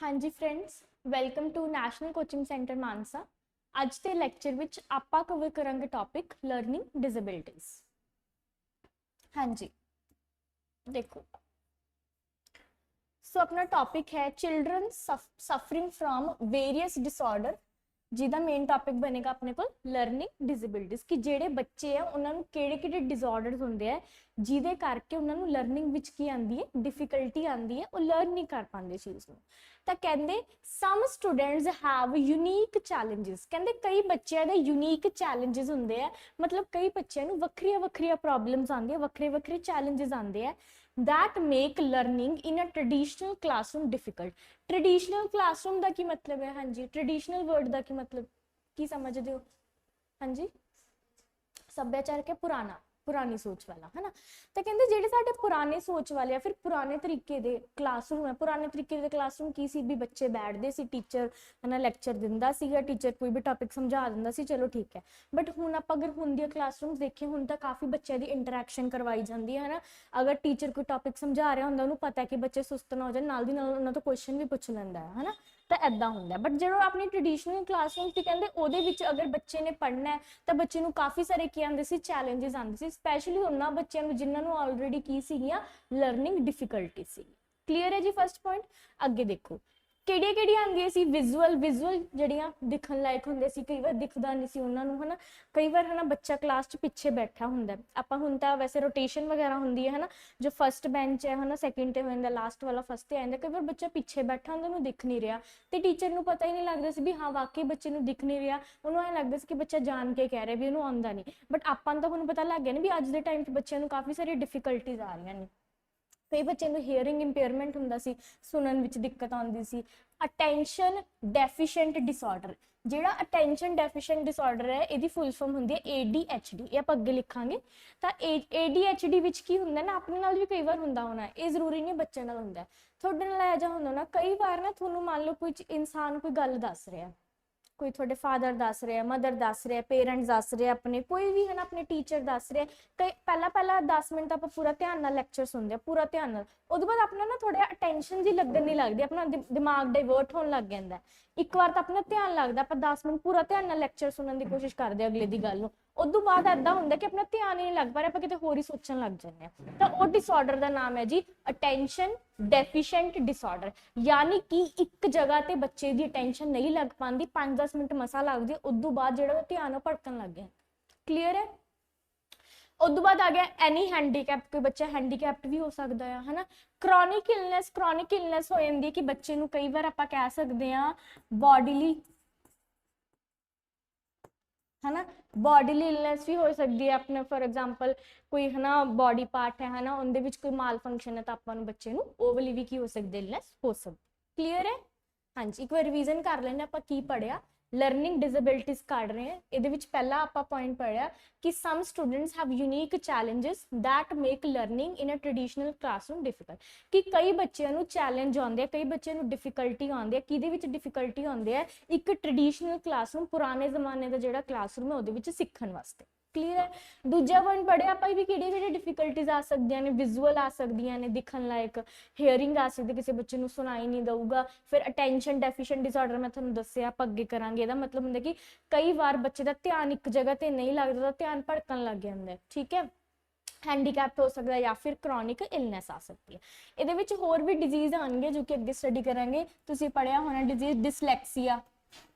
हाँ जी friends, welcome to national coaching centre Mansa. ਅੱਜ ਦੇ ਲੈਕਚਰ ਵਿੱਚ ਆਪਾਂ ਕਵਰ ਕਰਾਂਗੇ ਟੌਪਿਕ ਲਰਨਿੰਗ ਡਿਸੇਬਿਲਿਟੀਜ਼। ਹਾਂਜੀ ਦੇਖੋ, ਸੋ ਆਪਣਾ ਟੌਪਿਕ ਹੈ children suffering from various disorder, ਜਿਹਦਾ ਮੇਨ ਟੌਪਿਕ ਬਣੇਗਾ ਆਪਣੇ ਕੋਲ ਲਰਨਿੰਗ ਡਿਸੇਬਿਲਿਟੀਜ਼ ਕਿ ਜਿਹੜੇ ਬੱਚੇ ਆ ਉਹਨਾਂ ਨੂੰ ਕਿਹੜੇ ਡਿਸਆਰਡਰਸ ਹੁੰਦੇ ਆ ਜਿਹਦੇ ਕਰਕੇ ਉਹਨਾਂ ਨੂੰ ਲਰਨਿੰਗ ਵਿੱਚ ਕੀ ਆਉਂਦੀ ਹੈ, ਡਿਫਿਕਲਟੀ ਆਉਂਦੀ ਹੈ, ਉਹ ਲਰਨ ਨਹੀਂ ਕਰ ਪਾਉਂਦੇ ਚੀਜ਼ ਨੂੰ। ਤਾਂ ਕਹਿੰਦੇ ਸਮ ਸਟੂਡੈਂਟਸ ਹੈਵ ਯੂਨੀਕ ਚੈਲੰਜਸ, ਕਹਿੰਦੇ ਕਈ ਬੱਚਿਆਂ ਦੇ ਯੂਨੀਕ ਚੈਲੰਜਸ ਹੁੰਦੇ ਆ, ਮਤਲਬ ਕਈ ਬੱਚਿਆਂ ਨੂੰ ਵੱਖਰੀਆਂ ਪ੍ਰੋਬਲਮਸ ਆਉਂਦੀਆਂ, ਵੱਖਰੇ ਚੈਲੰਜਸ ਆਉਂਦੇ ਆ that make learning in a traditional classroom difficult। Traditional classroom का की मतलब है? हाँ जी, ट्रेडिशनल वर्ड का की मतलब की समझते हो? हाँ जी, सभ्याचार के पुराना, पुरानी सोच वाला है ना। तो कहते ਜਿਹੜੇ ਸਾਡੇ ਪੁਰਾਣੇ ਸੋਚ ਵਾਲੇ ਆ, ਫਿਰ ਪੁਰਾਣੇ ਤਰੀਕੇ ਦੇ ਕਲਾਸਰੂਮ ਹੈ। ਪੁਰਾਣੇ ਤਰੀਕੇ ਦੇ ਕਲਾਸਰੂਮ ਕੀ ਸੀ ਵੀ ਬੱਚੇ ਬੈਠਦੇ ਸੀ, ਟੀਚਰ ਹੈ ਨਾ ਲੈਕਚਰ ਦਿੰਦਾ ਸੀਗਾ, ਟੀਚਰ ਕੋਈ ਵੀ ਟੌਪਿਕ ਸਮਝਾ ਦਿੰਦਾ ਸੀ, ਚਲੋ ਠੀਕ ਹੈ। ਬਟ ਹੁਣ ਆਪਾਂ ਅਗਰ ਹੁਣ ਦੀਆਂ ਕਲਾਸਰੂਮਸ ਦੇਖੀਏ, ਹੁਣ ਤਾਂ ਕਾਫੀ ਬੱਚਿਆਂ ਦੀ ਇੰਟਰੈਕਸ਼ਨ ਕਰਵਾਈ ਜਾਂਦੀ ਹੈ ਨਾ। ਅਗਰ ਟੀਚਰ ਕੋਈ ਟੌਪਿਕ ਸਮਝਾ ਰਿਹਾ ਹੁੰਦਾ, ਉਹਨੂੰ ਪਤਾ ਕਿ ਬੱਚੇ ਸੁਸਤ ਨਾ ਹੋ ਜਾਣ, ਨਾਲ ਦੀ ਨਾਲ ਉਹਨਾਂ ਤੋਂ ਕੁਐਸਚਨ ਵੀ ਪੁੱਛ ਲੈਂਦਾ ਹੈ ਨਾ। ਤਾਂ ਇੱਦਾਂ ਹੁੰਦਾ। ਬਟ ਜਦੋਂ ਆਪਣੀ ਟ੍ਰੈਡੀਸ਼ਨਲ ਕਲਾਸਰੂਮ ਸੀ, ਕਹਿੰਦੇ ਉਹਦੇ ਵਿੱਚ ਅਗਰ ਬੱਚੇ ਨੇ ਪੜ੍ਹਨਾ ਹੈ ਤਾਂ ਬੱਚੇ ਨੂੰ ਕਾਫੀ ਸਾਰੇ ਕੀ ਆਉਂਦੇ ਸੀ, ਚੈਲੰਜਸ ਆਉਂਦੇ ਸੀ, ਸਪੈਸ਼ਲੀ ਉਹਨਾਂ ਬੱਚਿਆਂ ਨੂੰ ਜਿਨ੍ਹਾਂ ਨੂੰ ਆਲਰੇਡੀ ਕੀ ਸੀਗੀਆਂ, ਲਰਨਿੰਗ ਡਿਫਿਕਲਟੀ ਸੀ। ਕਲੀਅਰ ਹੈ ਜੀ ਫਸਟ ਪੁਆਇੰਟ। ਅੱਗੇ ਦੇਖੋ ਕਿਹੜੀਆਂ ਆਉਂਦੀਆਂ ਸੀ, ਵਿਜ਼ੂਅਲ ਜਿਹੜੀਆਂ ਦਿਖਣ ਲਾਇਕ ਹੁੰਦੇ ਸੀ, ਕਈ ਵਾਰ ਦਿਖਦਾ ਨਹੀਂ ਸੀ ਉਹਨਾਂ ਨੂੰ, ਹਨਾ। ਕਈ ਵਾਰ ਹਨਾ ਬੱਚਾ ਕਲਾਸ 'ਚ ਪਿੱਛੇ ਬੈਠਾ ਹੁੰਦਾ, ਆਪਾਂ ਹੁਣ ਤਾਂ ਵੈਸੇ ਰੋਟੇਸ਼ਨ ਵਗੈਰਾ ਹੁੰਦੀ ਹੈ ਹਨਾ, ਜੋ ਫਸਟ ਬੈਂਚ ਹੈ ਹਨਾ, ਸੈਕਿੰਡ ਤੇ ਹੋ ਜਾਂਦਾ, ਲਾਸਟ ਵਾਲਾ ਫਸਟ ਤੇ ਆ ਜਾਂਦਾ। ਕਈ ਵਾਰ ਬੱਚਾ ਪਿੱਛੇ ਬੈਠਾ ਹੁੰਦਾ, ਉਹਨੂੰ ਦਿਖ ਨਹੀਂ ਰਿਹਾ ਤੇ ਟੀਚਰ ਨੂੰ ਪਤਾ ਹੀ ਨਹੀਂ ਲੱਗਦਾ ਸੀ ਵੀ ਹਾਂ ਵਾਕਈ ਬੱਚੇ ਨੂੰ ਦਿਖ ਨਹੀਂ ਰਿਹਾ, ਉਹਨੂੰ ਐਂ ਲੱਗਦਾ ਸੀ ਕਿ ਬੱਚਾ ਜਾਣ ਕੇ ਕਹਿ ਰਿਹਾ ਵੀ ਉਹਨੂੰ ਆਉਂਦਾ ਨਹੀਂ। ਬਟ ਆਪਾਂ ਨੂੰ ਤਾਂ ਹੁਣ ਪਤਾ ਲੱਗ ਗਿਆ ਨਾ ਵੀ ਅੱਜ ਦੇ ਟਾਈਮ 'ਚ ਬੱਚਿਆਂ ਨੂੰ ਕਾਫੀ ਸਾਰੀ ਡਿਫਿਕਲਟੀਜ਼ ਆ ਰਹੀਆਂ ਨੇ। ਕਈ ਬੱਚਿਆਂ ਨੂੰ ਹੀਅਰਿੰਗ ਇੰਪੇਅਰਮੈਂਟ ਹੁੰਦਾ ਸੀ, ਸੁਣਨ ਵਿੱਚ ਦਿੱਕਤ ਆਉਂਦੀ ਸੀ। ਅਟੈਂਸ਼ਨ ਡੈਫੀਸ਼ੀਐਂਟ ਡਿਸਆਰਡਰ, ਜਿਹੜਾ ਅਟੈਂਸ਼ਨ ਡੈਫੀਸ਼ੀਐਂਟ ਡਿਸਆਰਡਰ ਹੈ, ਇਹਦੀ ਫੁੱਲ ਫਾਰਮ ਹੁੰਦੀ ਹੈ ADHD। ਇਹ ਆਪਾਂ ਅੱਗੇ ਲਿਖਾਂਗੇ। ਤਾਂ ADHD ਵਿੱਚ ਕੀ ਹੁੰਦਾ ਨਾ, ਆਪਣੇ ਨਾਲ ਵੀ ਕਈ ਵਾਰ ਹੁੰਦਾ ਹੋਣਾ, ਇਹ ਜ਼ਰੂਰੀ ਨਹੀਂ ਬੱਚੇ ਨਾਲ ਹੁੰਦਾ, ਤੁਹਾਡੇ ਨਾਲ ਇਹੋ ਜਿਹਾ ਹੁੰਦਾ ਨਾ। ਕਈ ਵਾਰ ਨਾ ਤੁਹਾਨੂੰ ਮੰਨ ਲਓ ਕੋਈ ਇਨਸਾਨ ਕੋਈ ਗੱਲ ਦੱਸ ਰਿਹਾ, ਕੋਈ ਤੁਹਾਡੇ ਫਾਦਰ ਦੱਸ ਰਿਹਾ, ਮਦਰ ਦੱਸ ਰਿਹਾ, ਪੇਰੈਂਟਸ ਦੱਸ ਰਿਹਾ, ਆਪਣੇ ਕੋਈ ਵੀ ਹੈ ਨਾ, ਆਪਣੇ ਟੀਚਰ ਦੱਸ ਰਿਹਾ। ਕਈ ਪਹਿਲਾਂ 10 ਮਿੰਟ ਆਪਾਂ ਪੂਰਾ ਧਿਆਨ ਨਾਲ ਲੈਕਚਰ ਸੁਣਦੇ ਆ, ਪੂਰਾ ਧਿਆਨ ਨਾਲ। ਉਹਦੇ ਬਾਅਦ ਆਪਣਾ ਨਾ ਥੋੜਾ ਅਟੈਂਸ਼ਨ ਜੀ ਲੱਗਣ ਨਹੀਂ ਲੱਗਦੀ, ਆਪਣਾ ਦਿਮਾਗ ਡਾਇਵਰਟ ਹੋਣ ਲੱਗ ਜਾਂਦਾ। ਇੱਕ ਵਾਰ ਤਾਂ ਆਪਣਾ ਧਿਆਨ ਲੱਗਦਾ, ਆਪਾਂ 10 ਮਿੰਟ ਪੂਰਾ ਧਿਆਨ ਨਾਲ ਲੈਕਚਰ ਸੁਣਨ ਦੀ ਕੋਸ਼ਿਸ਼ ਕਰਦੇ ਅਗਲੇ ਦੀ ਗੱਲ ਨੂੰ, ਉਦੋਂ ਬਾਅਦ ਏਦਾਂ ਹੁੰਦਾ ਕਿ ਆਪਣਾ ਧਿਆਨ ਹੀ ਨਹੀਂ ਲੱਗ ਪਾ ਰਿਹਾ, ਆਪਾਂ ਕਿਤੇ ਹੋਰ ਹੀ ਸੋਚਣ ਲੱਗ ਜਾਂਦੇ ਆ। ਤਾਂ ਉਹ ਡਿਸਆਰਡਰ ਦਾ ਨਾਮ ਹੈ ਜੀ ਅਟੈਂਸ਼ਨ ਡੈਫੀਸ਼ੀਐਂਟ ਡਿਸਆਰਡਰ। ਯਾਨੀ ਕਿ ਇੱਕ ਜਗ੍ਹਾ ਤੇ ਬੱਚੇ ਦੀ ਅਟੈਂਸ਼ਨ ਨਹੀਂ ਲੱਗ ਪਾਉਂਦੀ, 5-10 ਮਿੰਟ ਮਸਾ ਲੱਗਦੀ, ਉਦੋਂ ਬਾਅਦ ਜਿਹੜਾ ਧਿਆਨ ਉਹ ਭਟਕਣ ਲੱਗ ਗਿਆ। ਕਲੀਅਰ ਹੈ। ਉਦੋਂ ਬਾਅਦ ਆ ਗਿਆ ਐਨੀ ਹੈਂਡੀਕੈਪ, ਕੋਈ ਬੱਚਾ ਹੈਂਡੀਕੈਪਟ ਵੀ ਹੋ ਸਕਦਾ ਆ, ਹਨਾ। ਕ੍ਰੋਨਿਕ ਇਲਨੈਸ ਹੋ ਜਾਂਦੀ ਹੈ ਕਿ ਬੱਚੇ ਨੂੰ ਕਈ ਵਾਰ ਆਪਾਂ ਕਹਿ ਸਕਦੇ ਹਾਂ ਬੋਡੀਲੀ, ਹਨਾ, ਬੋਡੀਲੀ ਇਲਨੈਸ ਵੀ ਹੋ ਸਕਦੀ ਹੈ ਆਪਣੇ। ਫॉर एग्जांपल ਕੋਈ ਹਨਾ ਬੋਡੀ ਪਾਰਟ ਹੈ ਹਨਾ, ਉਹਦੇ ਵਿੱਚ ਕੋਈ ਮਾਲ ਫੰਕਸ਼ਨ ਹੈ, ਤਾਂ ਆਪਾਂ ਨੂੰ ਬੱਚੇ ਨੂੰ ਉਹ ਵਾਲੀ ਵੀ ਕੀ ਹੋ ਸਕਦੀ, ਇਲਨੈਸ ਹੋ ਸਕਦੀ। ਕਲੀਅਰ ਹੈ। ਹਾਂਜੀ, ਇੱਕ ਵਾਰ ਰਿਵੀਜ਼ਨ ਕਰ ਲੈਂਦੇ ਆਪਾਂ ਕੀ ਪੜਿਆ। ਲਰਨਿੰਗ ਡਿਸੇਬਿਲਿਟੀਜ਼ ਕੱਢ ਰਹੇ ਹਾਂ। ਇਹਦੇ ਵਿੱਚ ਪਹਿਲਾ ਆਪਾਂ ਪੁਆਇੰਟ ਪੜਿਆ ਕਿ some students have unique challenges that make learning in a traditional classroom difficult, ਕਿ ਕਈ ਬੱਚਿਆਂ ਨੂੰ ਚੈਲੰਜ ਆਉਂਦੇ ਆ, ਕਈ ਬੱਚਿਆਂ ਨੂੰ ਡਿਫਿਕਲਟੀ ਆਉਂਦੀ ਹੈ। ਕਿਹਦੇ ਵਿੱਚ ਡਿਫਿਕਲਟੀ ਆਉਂਦੀ ਹੈ? ਇੱਕ ਟ੍ਰੈਡੀਸ਼ਨਲ ਕਲਾਸਰੂਮ, ਪੁਰਾਣੇ ਜ਼ਮਾਨੇ ਦਾ ਜਿਹੜਾ ਕਲਾਸਰੂਮ ਹੈ ਉਹਦੇ ਵਿੱਚ ਸਿੱਖਣ ਵਾਸਤੇ। ਕਲੀਅਰ ਹੈ। ਦੂਜਾ ਪੁਆਇੰਟ ਪੜਿਆ ਆਪਾਂ ਵੀ ਕਿਹੜੀਆਂ ਡਿਫਿਕਲਟੀਜ਼ ਆ ਸਕਦੀਆਂ ਨੇ, ਵਿਜ਼ੂਅਲ ਆ ਸਕਦੀਆਂ ਨੇ, ਦਿਖਣ ਲਾਇਕ, ਹੀਅਰਿੰਗ ਆ ਸਕਦੀ, ਕਿਸੇ ਬੱਚੇ ਨੂੰ ਸੁਣਾਈ ਨਹੀਂ ਦਊਗਾ। ਫਿਰ ਅਟੈਂਸ਼ਨ ਡੈਫੀਸ਼ੀਐਂਟ ਡਿਸਆਰਡਰ ਮੈਂ ਤੁਹਾਨੂੰ ਦੱਸਿਆ, ਆਪਾਂ ਅੱਗੇ ਕਰਾਂਗੇ। ਇਹਦਾ ਮਤਲਬ ਹੁੰਦਾ ਕਿ ਕਈ ਵਾਰ ਬੱਚੇ ਦਾ ਧਿਆਨ ਇੱਕ ਜਗ੍ਹਾ ਤੇ ਨਹੀਂ ਲੱਗਦਾ, ਤਾਂ ਧਿਆਨ ਭਟਕਣ ਲੱਗ ਜਾਂਦਾ। ਠੀਕ ਹੈ। ਹੈਂਡੀਕੈਪ ਹੋ ਸਕਦਾ ਜਾਂ ਫਿਰ ਕ੍ਰੋਨਿਕ ਇਲਨੈਸ ਆ ਸਕਦੀ ਹੈ। ਇਹਦੇ ਵਿੱਚ ਹੋਰ ਵੀ ਡਿਜ਼ੀਜ਼ ਆਉਣਗੇ ਜੋ ਕਿ ਅੱਗੇ ਸਟੱਡੀ ਕਰਾਂਗੇ। ਤੁਸੀਂ ਪੜਿਆ ਹੋਣਾ ਡਿਜ਼ੀਜ਼ ਡਿਸਲੈਕਸੀਆ,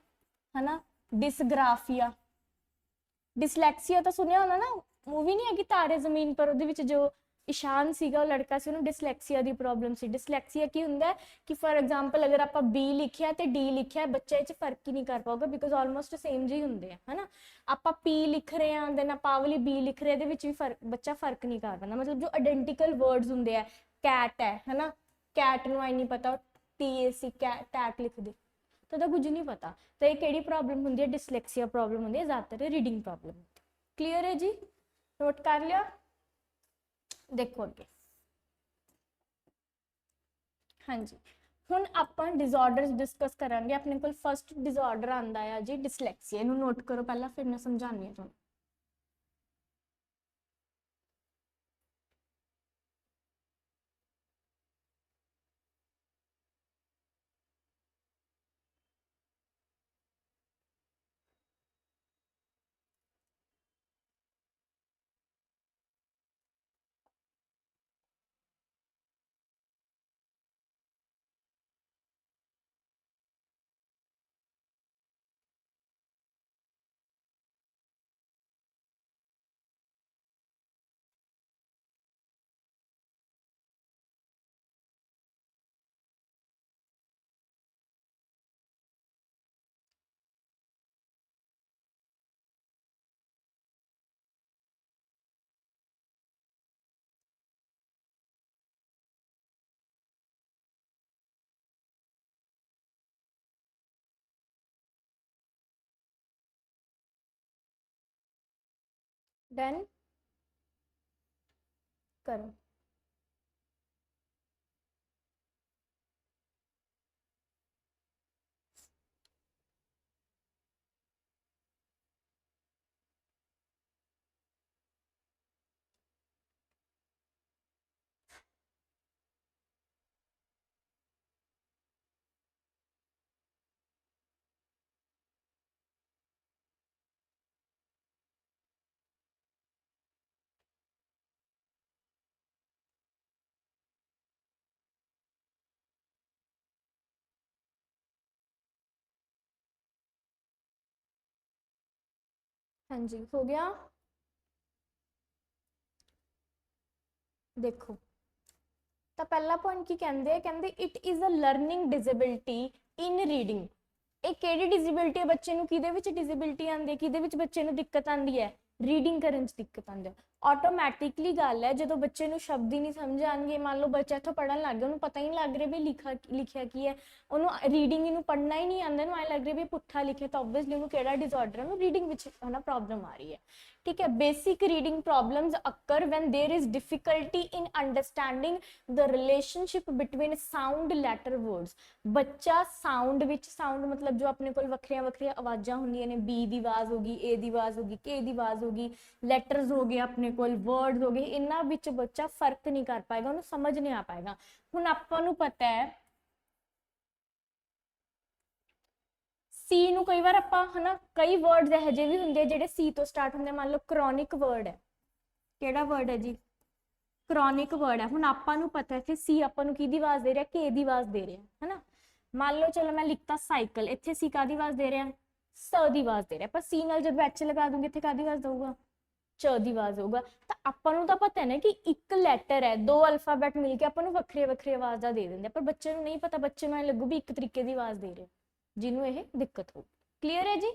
ਹਨਾ, ਡਿਸਗ੍ਰਾਫੀਆ। ਡਿਸਲੈਕਸੀਆ ਤਾਂ ਸੁਣਿਆ ਹੋਣਾ ਨਾ, मूवी नहीं है कि तारे जमीन पर, ਉਹਦੇ ਵਿੱਚ ਜੋ ਇਸ਼ਾਨ ਸੀਗਾ ਉਹ ਲੜਕਾ ਸੀ, ਉਹਨੂੰ ਡਿਸਲੈਕਸੀਆ ਦੀ ਪ੍ਰੋਬਲਮ ਸੀ। ਡਿਸਲੈਕਸੀਆ ਕੀ ਹੁੰਦਾ ਕਿ ਫॉर एग्जांपल ਅਗਰ ਆਪਾਂ B ਲਿਖਿਆ ਤੇ D ਲਿਖਿਆ, ਬੱਚਾ ਇਹ ਚ ਫਰਕ ਹੀ ਨਹੀਂ ਕਰ ਪਾਊਗਾ, ਬਿਕੋਜ਼ ਆਲਮੋਸਟ ਸੇਮ ਜਿਹੇ ਹੁੰਦੇ ਆ, ਹਨਾ। ਆਪਾਂ P ਲਿਖ ਰਹੇ ਹਾਂ ਦੈਨ ਆਪਾਂ ਵਾਲੀ B ਲਿਖ ਰਹੇ, ਇਹਦੇ ਵਿੱਚ ਵੀ ਬੱਚਾ ਫਰਕ ਨਹੀਂ ਕਰ ਪਾਉਂਦਾ। ਮਤਲਬ ਜੋ ਆਇਡੈਂਟੀਕਲ ਵਰਡਸ ਹੁੰਦੇ ਆ, ਕੈਟ ਹੈ ਹਨਾ, ਕੈਟ ਨੂੰ ਆਈ ਨਹੀਂ ਪਤਾ TAC ਟੈਟ ਲਿਖ ਦੇ, ਤਾਂ ਉਹਦਾ ਕੁਝ ਨਹੀਂ ਪਤਾ। ਤਾਂ ਇਹ ਕਿਹੜੀ ਪ੍ਰੋਬਲਮ ਹੁੰਦੀ ਹੈ? ਡਿਸਲੈਕਸੀਆ ਪ੍ਰੋਬਲਮ ਹੁੰਦੀ ਹੈ, ਜ਼ਿਆਦਾਤਰ ਰੀਡਿੰਗ ਪ੍ਰੋਬਲਮ। ਕਲੀਅਰ ਹੈ ਜੀ, ਨੋਟ ਕਰ ਲਿਆ। ਦੇਖੋ ਅੱਗੇ, ਹਾਂਜੀ, ਹੁਣ ਆਪਾਂ ਡਿਸਆਰਡਰਸ ਡਿਸਕਸ ਕਰਾਂਗੇ। ਆਪਣੇ ਕੋਲ ਫਸਟ ਡਿਸਆਰਡਰ ਆਂਦਾ ਆ ਜੀ ਡਿਸਲੈਕਸੀਆ। ਇਹਨੂੰ ਨੋਟ ਕਰੋ ਪਹਿਲਾਂ, ਫਿਰ ਮੈਂ ਸਮਝਾਉਂਦੀ ਹਾਂ ਤੁਹਾਨੂੰ। डन करो। हाँ जी हो गया। देखो ਤਾਂ ਪਹਿਲਾ ਪੁਆਇੰਟ ਕੀ ਕਹਿੰਦੇ ਆ, ਕਹਿੰਦੇ it is a learning disability in reading. ਇਹ ਕਿਹੜੀ ਡਿਸੇਬਿਲਿਟੀ ਹੈ, ਬੱਚੇ ਨੂੰ ਕਿਹਦੇ ਵਿੱਚ ਡਿਸੇਬਿਲਿਟੀ ਆਉਂਦੀ ਹੈ, ਕਿਹਦੇ ਵਿੱਚ ਬੱਚੇ ਨੂੰ ਦਿੱਕਤ ਆਉਂਦੀ ਹੈ, ਰੀਡਿੰਗ ਕਰਨ 'ਚ ਦਿੱਕਤ ਆਉਂਦੀ ਹੈ। ਆਟੋਮੈਟਿਕਲੀ ਗੱਲ ਹੈ, ਜਦੋਂ ਬੱਚੇ ਨੂੰ ਸ਼ਬਦ ਹੀ ਨਹੀਂ ਸਮਝ ਆਉਣਗੇ, ਮੰਨ ਲਓ ਬੱਚਾ ਇੱਥੋਂ ਪੜ੍ਹਨ ਲੱਗ ਗਿਆ, ਉਹਨੂੰ ਪਤਾ ਹੀ ਨਹੀਂ ਲੱਗ ਰਿਹਾ ਵੀ ਲਿਖਿਆ ਕੀ ਹੈ, ਉਹਨੂੰ ਰੀਡਿੰਗ ਇਹਨੂੰ ਪੜ੍ਹਨਾ ਹੀ ਨਹੀਂ ਆਉਂਦਾ, ਇਹਨੂੰ ਐਂ ਲੱਗ ਰਿਹਾ ਵੀ ਪੁੱਠਾ ਲਿਖਿਆ, ਤਾਂ ਓਬਵੀਅਸਲੀ ਉਹਨੂੰ ਕਿਹੜਾ ਡਿਸਆਰਡਰ ਹੈ, ਉਹਨੂੰ ਰੀਡਿੰਗ ਵਿੱਚ ਹੈ ਨਾ ਪ੍ਰੋਬਲਮ ਆ ਰਹੀ ਹੈ। ठीक है, basic reading problems occur when there is difficulty in understanding the relationship between sound letter words। बच्चा साउंड विच, साउंड मतलब जो अपने कोल वखरिया वखरिया आवाज़ां हुंदियां ने, बी दी आवाज़ होगी, ए दी आवाज़ होगी, के दी आवाज़ होगी, लैटर्स हो गए अपने कोल, वर्ड्स हो गए, इन्हां विच बच्चा फर्क नहीं कर पाएगा, उन्हें समझ नहीं आ पाएगा। हुण आपां नूं पता है सी ਨੂੰ ਕਈ ਵਾਰ ਆਪਾਂ ਹਨਾ, ਕਈ ਵਰਡਸ ਇਹੋ ਜਿਹੇ ਵੀ ਹੁੰਦੇ ਜਿਹੜੇ ਸੀ ਤੋਂ ਸਟਾਰਟ ਹੁੰਦੇ, ਮੰਨ ਲਓ ਕ੍ਰੋਨਿਕ ਵਰਡ ਹੈ, ਕਿਹੜਾ ਵਰਡ ਹੈ ਜੀ, ਕ੍ਰੋਨਿਕ ਵਰਡ ਹੈ। ਹੁਣ ਆਪਾਂ ਨੂੰ ਪਤਾ ਇੱਥੇ ਸੀ ਆਪਾਂ ਨੂੰ ਕਿਹਦੀ ਆਵਾਜ਼ ਦੇ ਰਿਹਾ, ਕੇ ਦੀ ਆਵਾਜ਼ ਦੇ ਰਿਹਾ ਹਨਾ। ਮੰਨ ਲਓ ਚਲੋ ਮੈਂ ਲਿਖਤਾ ਸਾਈਕਲ, ਇੱਥੇ ਸੀ ਕਾਹਦੀ ਆਵਾਜ਼ ਦੇ ਰਿਹਾ, ਸ ਦੀ ਆਵਾਜ਼ ਦੇ ਰਿਹਾ, ਪਰ ਸੀ ਨਾਲ ਜਦੋਂ ਐਚ ਲਗਾ ਦੂੰਗੇ ਇੱਥੇ ਕਾਹਦੀ ਆਵਾਜ਼ ਦਊਗਾ, ਚ ਦੀ ਆਵਾਜ਼ ਹੋਊਗਾ। ਤਾਂ ਆਪਾਂ ਨੂੰ ਤਾਂ ਪਤਾ ਹੈ ਨਾ ਕਿ ਇੱਕ ਲੈਟਰ ਹੈ, ਦੋ ਅਲਫਾਬੈਟ ਮਿਲ ਕੇ ਆਪਾਂ ਨੂੰ ਵੱਖਰੇ ਵੱਖਰੇ ਆਵਾਜ਼ਾਂ ਦੇ ਦਿੰਦੇ, ਪਰ ਬੱਚੇ ਨੂੰ ਨਹੀਂ ਪਤਾ, ਬੱਚੇ ਨੂੰ ਐ ਲੱਗੂ ਵੀ ਇੱਕ ਤਰੀਕੇ ਦੀ ਆਵਾਜ਼ ਦੇ ਰਹੇ, ਜਿਹਨੂੰ ਇਹ ਦਿੱਕਤ ਹੋ। ਕਲੀਅਰ ਹੈ ਜੀ।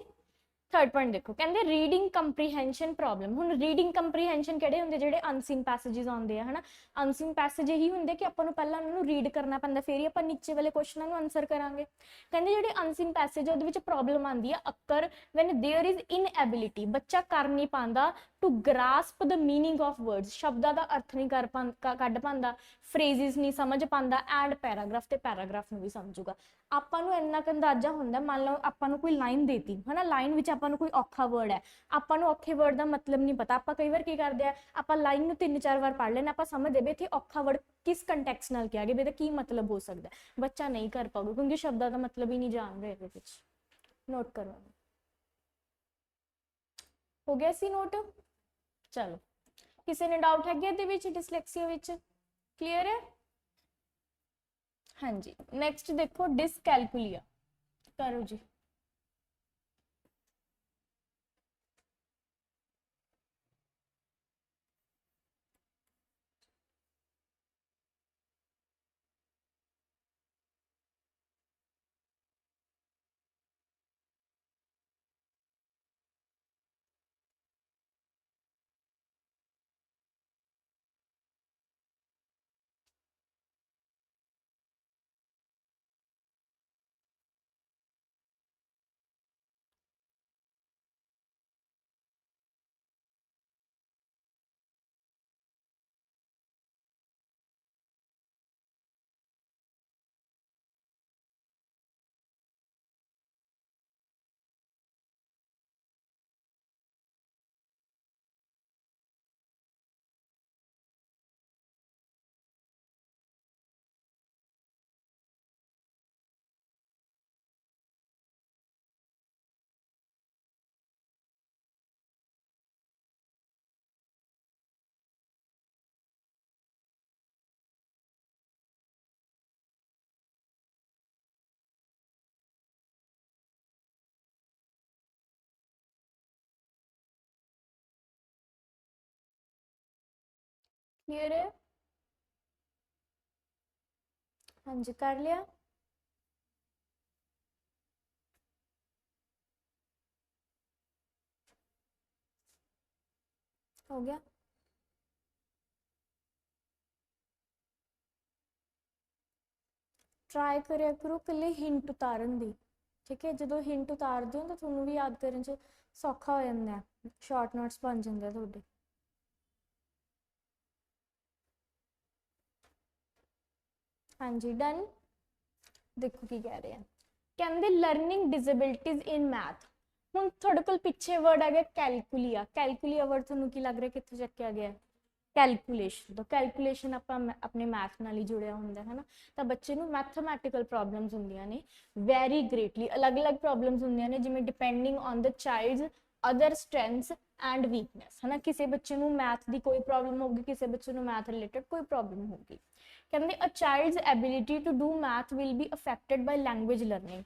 ਥਰਡ ਪੁਆਇੰਟ ਦੇਖੋ, ਕਹਿੰਦੇ ਰੀਡਿੰਗ ਕੰਪਰੀਹੈਂਸ਼ਨ ਪ੍ਰੋਬਲਮ। ਹੁਣ ਰੀਡਿੰਗ ਕੰਪਰੀਹੈਂਸ਼ਨ ਕਿਹੜੇ ਹੁੰਦੇ, ਜਿਹੜੇ ਅਨਸੀਨ ਪੈਸੇजेस ਆਉਂਦੇ ਆ ਹਨਾ। ਅਨਸੀਨ ਪੈਸੇਜ ਇਹੀ ਹੁੰਦੇ ਕਿ ਆਪਾਂ ਨੂੰ ਪਹਿਲਾਂ ਉਹਨਾਂ ਨੂੰ ਰੀਡ ਕਰਨਾ ਪੈਂਦਾ, ਫਿਰ ਹੀ ਆਪਾਂ ਨੀਚੇ ਵਾਲੇ ਕੁਐਸਚਨਾਂ ਨੂੰ ਆਨਸਰ ਕਰਾਂਗੇ। ਕਹਿੰਦੇ ਜਿਹੜੇ ਅਨਸੀਨ ਪੈਸੇਜ ਉਹਦੇ ਵਿੱਚ ਪ੍ਰੋਬਲਮ ਆਉਂਦੀ ਆ occur when there is inability, ਬੱਚਾ ਕਰ ਨਹੀਂ ਪਾਉਂਦਾ to grasp the meaning of words, ਸ਼ਬਦਾਂ ਦਾ ਅਰਥ ਨਹੀਂ ਕੱਢ ਪਾਉਂਦਾ, ਫਰੇਜ਼ਿਸ ਨਹੀਂ ਸਮਝ ਪਾਉਂਦਾ, ਐਂਡ ਪੈਰਾਗ੍ਰਾਫ ਤੇ ਪੈਰਾਗ੍ਰਾਫ ਨੂੰ ਵੀ ਸਮਝੂਗਾ। ਆਪਾਂ ਨੂੰ ਇੰਨਾ ਕੁ ਅੰਦਾਜ਼ਾ ਹੁੰਦਾ, ਮੰਨ ਲਓ ਆਪਾਂ ਨੂੰ ਕੋਈ ਲਾਈਨ ਦੇਤੀ ਹਨਾ, ਲਾਈਨ ਵਿੱਚ ਆਪਾਂ ਨੂੰ ਕੋਈ ਔਖਾ ਵਰਡ ਹੈ, ਆਪਾਂ ਨੂੰ ਔਖੇ ਵਰਡ ਦਾ ਮਤਲਬ ਨਹੀਂ ਪਤਾ, ਆਪਾਂ ਕਈ ਵਾਰ ਕੀ ਕਰਦੇ ਆ, ਆਪਾਂ ਲਾਈਨ ਨੂੰ 3-4 ਵਾਰ ਪੜ੍ਹ ਲੈਣਾ, ਆਪਾਂ ਸਮਝਦੇ ਵੀ ਇੱਥੇ ਔਖਾ ਵਰਡ ਕਿਸ ਕੰਟੈਕਸਟ ਨਾਲ ਕਿਹਾ ਗਿਆ, ਵੀ ਇਹਦਾ ਕੀ ਮਤਲਬ ਹੋ ਸਕਦਾ, ਬੱਚਾ ਨਹੀਂ ਕਰ ਪਾਊਗਾ ਕਿਉਂਕਿ ਸ਼ਬਦਾਂ ਦਾ ਮਤਲਬ ਹੀ ਨਹੀਂ ਜਾਣ ਰਿਹਾ ਇਹਦੇ ਵਿੱਚ। ਨੋਟ ਕਰੋ, ਹੋ ਗਿਆ ਸੀ ਨੋਟ। ਚਲੋ ਕਿਸੇ ਨੇ ਡਾਊਟ ਹੈਗੇ ਇਹਦੇ ਵਿੱਚ, ਡਿਸਲੈਕਸੀਆ ਵਿੱਚ? ਕਲੀਅਰ ਹੈ? हाँ जी नैक्सट देखो डिसकैलकुलिया, करो जी। क्लियर है? हाँ जी कर लिया। हो गया। ट्राई करिया करो कल्ले हिंट उतारन दी, ठीक है, जो हिंट उतारते हो तो थोनू भी याद करन च सौखा हो जांदा है। ਸ਼ਾਰਟ ਨੋਟਸ ਬਣ ਜਾਂਦੇ ਆ ਤੁਹਾਡੇ। ਹਾਂਜੀ ਡਨ। ਦੇਖੋ ਕੀ ਕਹਿ ਰਹੇ ਆ, ਕਹਿੰਦੇ ਲਰਨਿੰਗ ਡਿਸੇਬਿਲਿਟੀਜ਼ ਇਨ ਮੈਥ। ਹੁਣ ਤੁਹਾਡੇ ਕੋਲ ਪਿੱਛੇ ਵਰਡ ਆ ਗਿਆ ਕੈਲਕੂਲੀਆ। ਕੈਲਕੂਲੀਆ ਵਰਡ ਤੁਹਾਨੂੰ ਕੀ ਲੱਗ ਰਿਹਾ ਕਿੱਥੋਂ ਚੱਕਿਆ ਗਿਆ? ਕੈਲਕੂਲੇਸ਼ਨ ਤੋਂ। ਕੈਲਕੂਲੇਸ਼ਨ ਆਪਾਂ ਆਪਣੇ ਮੈਥ ਨਾਲ ਹੀ ਜੁੜਿਆ ਹੁੰਦਾ ਹੈ ਨਾ, ਤਾਂ ਬੱਚੇ ਨੂੰ ਮੈਥਮੈਟੀਕਲ ਪ੍ਰੋਬਲਮਸ ਹੁੰਦੀਆਂ ਨੇ ਵੈਰੀ ਗ੍ਰੇਟਲੀ, ਅਲੱਗ-ਅਲੱਗ ਪ੍ਰੋਬਲਮਸ ਹੁੰਦੀਆਂ ਨੇ, ਜਿਵੇਂ depending on the child's other strengths and weakness, ਹੈ ਨਾ। ਕਿਸੇ ਬੱਚੇ ਨੂੰ ਮੈਥ ਦੀ ਕੋਈ ਪ੍ਰੋਬਲਮ ਹੋਊਗੀ, ਕਿਸੇ ਬੱਚੇ ਨੂੰ ਮੈਥ ਰਿਲੇਟਡ ਕੋਈ ਪ੍ਰੋਬਲਮ ਹੋਊਗੀ। ਕਹਿੰਦੇ a child's ability to do math will be affected by language learning.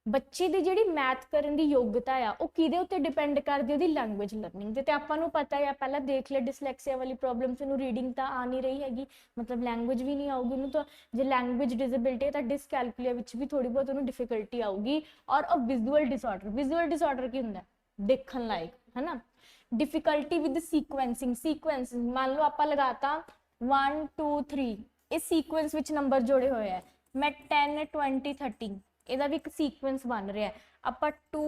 ਬੱਚੇ ਦੀ ਜਿਹੜੀ ਮੈਥ ਕਰਨ ਦੀ ਯੋਗਤਾ ਆ ਉਹ ਕਿਹਦੇ ਉੱਤੇ ਡਿਪੈਂਡ ਕਰਦੀ? ਉਹਦੀ ਲੈਂਗੁਏਜ ਲਰਨਿੰਗ ਤੇ ਆਪਾਂ ਨੂੰ ਪਤਾ ਹੈ, ਪਹਿਲਾਂ ਦੇਖ ਲਿਆ ਡਿਸਲੈਕਸੀਆ ਵਾਲੀ ਪ੍ਰੋਬਲਮ, ਉਹਨੂੰ ਰੀਡਿੰਗ ਤਾਂ ਆ ਨਹੀਂ ਰਹੀ ਹੈਗੀ, ਮਤਲਬ ਲੈਂਗੁਏਜ ਵੀ ਨਹੀਂ ਆਊਗੀ ਉਹਨੂੰ। ਤਾਂ ਜੇ ਲੈਂਗੁਏਜ ਡਿਸੇਬਿਲਿਟੀ ਹੈ ਤਾਂ ਡਿਸਕੈਲਕੂਲੀਆ ਵਿੱਚ ਵੀ ਥੋੜੀ ਬਹੁਤ ਉਹਨੂੰ ਡਿਫਿਕਲਟੀ ਆਊਗੀ। ਔਰ ਅ ਵਿਜ਼ੂਅਲ ਡਿਸਆਰਡਰ, ਵਿਜ਼ੂਅਲ ਡਿਸਆਰਡਰ ਕੀ ਹੁੰਦਾ? ਦੇਖਣ ਲਾਇਕ, ਹੈ ਨਾ। ਡਿਫਿਕਲਟੀ ਵਿਦ ਸੀਕੁਐਂਸਿੰਗ, ਸੀਕੁਐਂਸ ਮੰਨ ਲਓ ਆਪਾਂ ਲਗਾਤਾ 1 2 3, ਇਹ ਸੀਕੁਐਂਸ ਵਿੱਚ ਨੰਬਰ ਜੋੜੇ ਹੋਏ ਆ, ਮੈਂ 10 20 30, ਇਹਦਾ ਵੀ ਇੱਕ ਸੀਕੁਐਂਸ ਬਣ ਰਿਹਾ। ਆਪਾਂ 2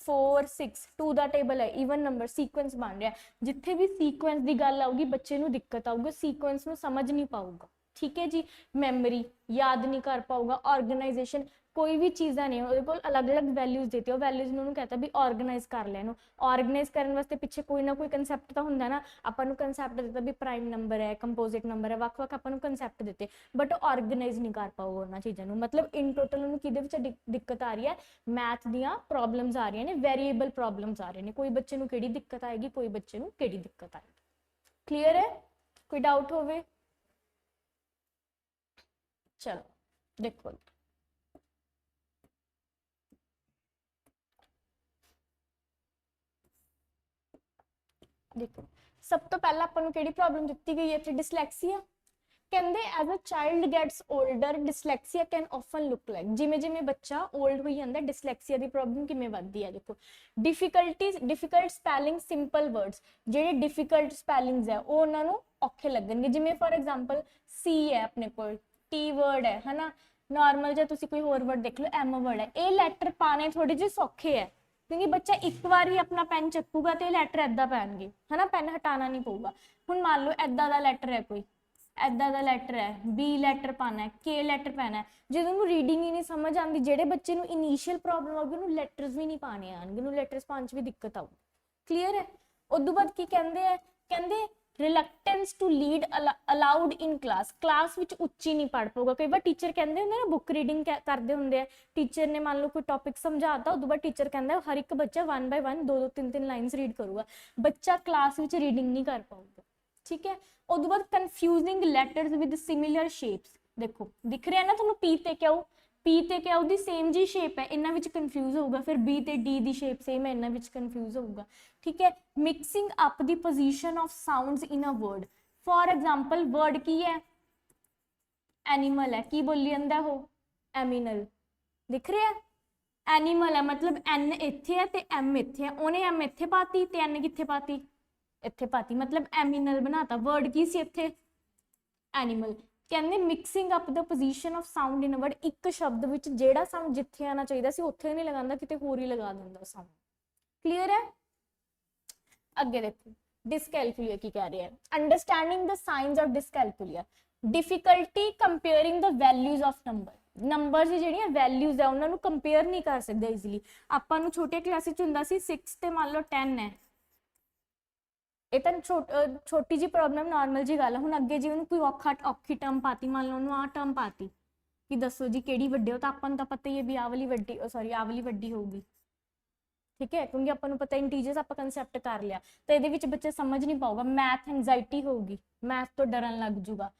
4 6, 2 ਦਾ ਟੇਬਲ ਹੈ, ਈਵਨ ਨੰਬਰ, ਸੀਕੁਐਂਸ ਬਣ ਰਿਹਾ। ਜਿੱਥੇ ਵੀ ਸੀਕੁਐਂਸ ਦੀ ਗੱਲ ਆਊਗੀ ਬੱਚੇ ਨੂੰ ਦਿੱਕਤ ਆਊਗੀ, ਸੀਕੁਐਂਸ ਨੂੰ ਸਮਝ ਨਹੀਂ ਪਾਊਗਾ, ਠੀਕ ਹੈ ਜੀ। ਮੈਮਰੀ ਯਾਦ ਨਹੀਂ ਕਰ ਪਾਊਗਾ, ਆਰਗੇਨਾਈਜੇਸ਼ਨ, ਕੋਈ ਵੀ ਚੀਜ਼ਾਂ ਨੇ ਉਹਦੇ ਕੋਲ ਅਲੱਗ-ਅਲੱਗ ਵੈਲਿਊਜ਼ ਦਿੱਤੀ, ਉਹ ਵੈਲਿਊਜ਼ ਨੂੰ ਉਹਨੂੰ ਕਹਤਾ ਵੀ ਆਰਗੇਨਾਈਜ਼ ਕਰ ਲੈ ਇਹਨੂੰ। ਆਰਗੇਨਾਈਜ਼ ਕਰਨ ਵਾਸਤੇ ਪਿੱਛੇ ਕੋਈ ਨਾ ਕੋਈ ਕਨਸੈਪਟ ਤਾਂ ਹੁੰਦਾ ਨਾ। ਆਪਾਂ ਨੂੰ ਕਨਸੈਪਟ ਦਿੱਤਾ ਵੀ ਪ੍ਰਾਈਮ ਨੰਬਰ ਹੈ, ਕੰਪੋਜ਼ਿਟ ਨੰਬਰ ਹੈ, ਵੱਖ-ਵੱਖ ਆਪਾਂ ਨੂੰ ਕਨਸੈਪਟ ਦਿੱਤੇ, ਬਟ ਉਹ ਆਰਗੇਨਾਈਜ਼ ਨਹੀਂ ਕਰ ਪਾਊਗਾ ਉਹਨਾਂ ਚੀਜ਼ਾਂ ਨੂੰ। ਮਤਲਬ ਇਨ ਟੋਟਲ ਉਹਨੂੰ ਕਿਹਦੇ ਵਿੱਚ ਦਿੱਕਤ ਆ ਰਹੀ ਹੈ? ਮੈਥ ਦੀਆਂ ਪ੍ਰੋਬਲਮਸ ਆ ਰਹੀਆਂ ਨੇ, ਵੇਰੀਏਬਲ ਪ੍ਰੋਬਲਮਸ ਆ ਰਹੀਆਂ ਨੇ। ਕੋਈ ਬੱਚੇ ਨੂੰ ਕਿਹੜੀ ਦਿੱਕਤ ਆਏਗੀ, ਕੋਈ ਬੱਚੇ ਨੂੰ ਕਿਹੜੀ ਦਿੱਕਤ ਆਏਗੀ। ਕਲੀਅਰ ਹੈ? ਕੋਈ ਡਾਊਟ ਹੋਵੇ? ਚਲੋ ਦੇਖੋ, ਦੇਖੋ ਸਭ ਤੋਂ ਪਹਿਲਾਂ ਆਪਾਂ ਨੂੰ ਕਿਹੜੀ ਪ੍ਰੋਬਲਮ ਦਿੱਤੀ ਗਈ ਹੈ ਇੱਥੇ? ਡਿਸਲੈਕਸੀਆ। ਕਹਿੰਦੇ as a child gets older dyslexia can often look like, ਜਿਵੇਂ ਜਿਵੇਂ ਬੱਚਾ 올ਡ ਹੋਈ ਜਾਂਦਾ ਡਿਸਲੈਕਸੀਆ ਦੀ ਪ੍ਰੋਬਲਮ ਕਿਵੇਂ ਵੱਧਦੀ ਹੈ। ਦੇਖੋ difficulties, difficult spelling simple words, ਜਿਹੜੇ ਡਿਫਿਕਲਟ ਸਪੈਲਿੰਗਸ ਹੈ ਉਹ ਉਹਨਾਂ ਨੂੰ ਔਖੇ ਲੱਗਣਗੇ। ਜਿਵੇਂ ਫॉर ਐਗਜ਼ਾਮਪਲ ਸੀ ਹੈ ਆਪਣੇ ਕੋਲ, ਟੀ ਵਰਡ ਹੈ ਹਨਾ, ਨਾਰਮਲ ਜਿਹਾ ਤੁਸੀਂ ਕੋਈ ਹੋਰ ਵਰਡ ਦੇਖ ਲਓ, ਐਮ ਵਰਡ ਹੈ, ਇਹ ਲੈਟਰ ਪਾਣੇ ਥੋੜੇ ਜਿਹੇ ਸੌਖੇ ਹੈ ਕਿਉਂਕਿ ਬੱਚਾ ਇੱਕ ਵਾਰ ਹੀ ਆਪਣਾ ਪੈਨ ਚੱਕੂਗਾ ਤੇ ਇਹ ਲੈਟਰ ਏਦਾਂ ਪੈਣਗੇ, ਹਨਾ, ਪੈਨ ਹਟਾਣਾ ਨਹੀਂ ਪਊਗਾ। ਹੁਣ ਮੰਨ ਲਓ ਏਦਾਂ ਦਾ ਲੈਟਰ ਹੈ, ਕੋਈ ਏਦਾਂ ਦਾ ਲੈਟਰ ਹੈ, ਬੀ ਲੈਟਰ ਪਾਣਾ ਹੈ, ਕੇ ਲੈਟਰ ਪੈਣਾ ਹੈ। ਜਦੋਂ ਉਹਨੂੰ ਰੀਡਿੰਗ ਹੀ ਨਹੀਂ ਸਮਝ ਆਉਂਦੀ, ਜਿਹੜੇ ਬੱਚੇ ਨੂੰ ਇਨੀਸ਼ੀਅਲ ਪ੍ਰੋਬਲਮ ਆਊਗੀ ਉਹਨੂੰ ਲੈਟਰਸ ਵੀ ਨਹੀਂ ਪਾਣੇ ਆਣਗੇ, ਉਹਨੂੰ ਲੈਟਰਸ ਪਾਉਣ 'ਚ ਵੀ ਦਿੱਕਤ ਆਊਗੀ। ਕਲੀਅਰ ਹੈ? ਉਦੋਂ ਬਾਅਦ ਕੀ ਕਹਿੰਦੇ ਆ? ਕਹਿੰਦੇ reluctance to lead aloud in class, class ਵਿੱਚ ਉੱਚੀ ਨਹੀਂ ਪੜ੍ਹ ਪਊਗਾ। ਕਈ ਵਾਰ ਟੀਚਰ ਕਹਿੰਦੇ ਹੁੰਦੇ ਨਾ, ਬੁੱਕ ਰੀਡਿੰਗ ਕਰਦੇ ਹੁੰਦੇ ਆ, ਟੀਚਰ ਨੇ ਮੰਨ ਲਓ ਕੋਈ ਟੌਪਿਕ ਸਮਝਾਤਾ, ਉਦੋਂ ਬਾਅਦ ਟੀਚਰ ਕਹਿੰਦਾ ਹਰ ਇੱਕ ਬੱਚਾ 1 by 1 2 2 3 3 ਲਾਈਨਸ ਰੀਡ ਕਰੂਗਾ, ਬੱਚਾ ਕਲਾਸ ਵਿੱਚ ਰੀਡਿੰਗ ਨਹੀਂ ਕਰ ਪਾਊਗਾ, ਠੀਕ ਹੈ। ਉਦੋਂ ਬਾਅਦ confusing letters with similar shapes, ਦੇਖੋ ਦਿਖ ਰਿਹਾ ਨਾ ਤੁਹਾਨੂੰ, ਪੀ ਤੇ ਕਿਉ, ਪੀ ਤੇ ਕਿਉ ਦੀ ਸੇਮ ਜੀ ਸ਼ੇਪ ਹੈ, ਇਹਨਾਂ ਵਿੱਚ ਕਨਫਿਊਜ਼ ਹੋਊਗਾ। ਫਿਰ ਬੀ ਤੇ ਡੀ ਦੀ ਸ਼ੇਪ ਸੇਮ ਹੈ, ਇਹਨਾਂ ਵਿੱਚ ਕਨਫਿਊਜ਼ ਹੋਊਗਾ, ਠੀਕ ਹੈ। Mixing up the position of sounds in a word, for example word ਕੀ ਹੈ? ਐਨੀਮਲ ਹੈ, ਕੀ ਬੋਲੀ ਜਾਂਦਾ ਉਹ? ਐਮੀਨਲ, ਦਿਖ ਰਿਹਾ? ਐਨੀਮਲ ਹੈ ਮਤਲਬ ਐਨ ਇੱਥੇ ਹੈ ਤੇ ਐਮ ਇੱਥੇ ਹੈ, ਉਹਨੇ ਐਮ ਇੱਥੇ ਪਾਤੀ ਤੇ ਐਨ ਕਿੱਥੇ ਪਾਤੀ? ਇੱਥੇ ਪਾਤੀ, ਮਤਲਬ ਐਮੀਨਲ ਬਣਾਤਾ। ਵਰਡ ਕੀ ਸੀ ਇੱਥੇ? ਐਨੀਮਲ। ਕਹਿੰਦੇ mixing up the position of sound in a word, ਇੱਕ ਸ਼ਬਦ ਵਿੱਚ ਜਿਹੜਾ ਸਾਊਂਡ ਜਿੱਥੇ ਆਣਾ ਚਾਹੀਦਾ ਸੀ ਉੱਥੇ ਨਹੀਂ ਲਗਾਉਂਦਾ, ਕਿਤੇ ਹੋਰ ਹੀ ਲਗਾ ਦਿੰਦਾ ਸਾਊਂਡ। ਕਲੀਅਰ ਹੈ? ਅੱਗੇ ਦੇਖੋ ਡਿਸਕੈਲਕੂਲੀਆ ਕੀ ਕਹਿ ਰਿਹਾ ਹੈ? Understanding the signs of dyscalculia, difficulty comparing the values of number, number ਦੀ ਜਿਹੜੀਆਂ ਵੈਲਿਊਜ਼ ਆ ਉਹਨਾਂ ਨੂੰ ਕੰਪੇਅਰ ਨਹੀਂ ਕਰ ਸਕਦੇ ਈਜ਼ੀਲੀ। ਆਪਾਂ ਨੂੰ ਛੋਟੇ ਕਲਾਸ ਵਿੱਚ ਹੁੰਦਾ ਸੀ 6 ਤੇ ਮੰਨ ਲਓ 10 ਹੈ, ਇਹ ਤਾਂ ਛੋਟੀ ਜੀ ਪ੍ਰੋਬਲਮ, ਨਾਰਮਲ ਜੀ ਗੱਲ ਹੈ। ਹੁਣ ਅੱਗੇ ਜੀ ਉਹਨੂੰ ਕੋਈ ਔਖੀ ਟਰਮ ਪਾਤੀ, ਮੰਨ ਲਓ ਉਹਨੂੰ ਆਹ ਟਰਮ ਪਾਤੀ, ਕਿ ਦੱਸੋ ਜੀ ਕਿਹੜੀ ਵੱਡੀ ਹੋ, ਤਾਂ ਆਪਾਂ ਨੂੰ ਤਾਂ ਪਤਾ ਹੀ ਹੈ ਵੀ ਆਹ ਵਾਲੀ ਵੱਡੀ, ਸੌਰੀ ਆਹ ਵਾਲੀ ਵੱਡੀ ਹੋਊਗੀ, ਠੀਕ ਹੈ, ਕਿਉਂਕਿ ਆਪਾਂ ਨੂੰ ਪਤਾ ਇੰਟੀਜਰਸ ਆਪਾਂ ਕੰਸੈਪਟ ਕਰ ਲਿਆ। ਤਾਂ ਇਹਦੇ ਵਿੱਚ ਬੱਚੇ ਸਮਝ ਨਹੀਂ ਪਾਊਗਾ, ਮੈਥ ਐਂਜ਼ਾਈਟੀ ਹੋਊਗੀ, ਮੈਥ ਤੋਂ ਡਰਨ ਲੱਗ ਜੂਗਾ।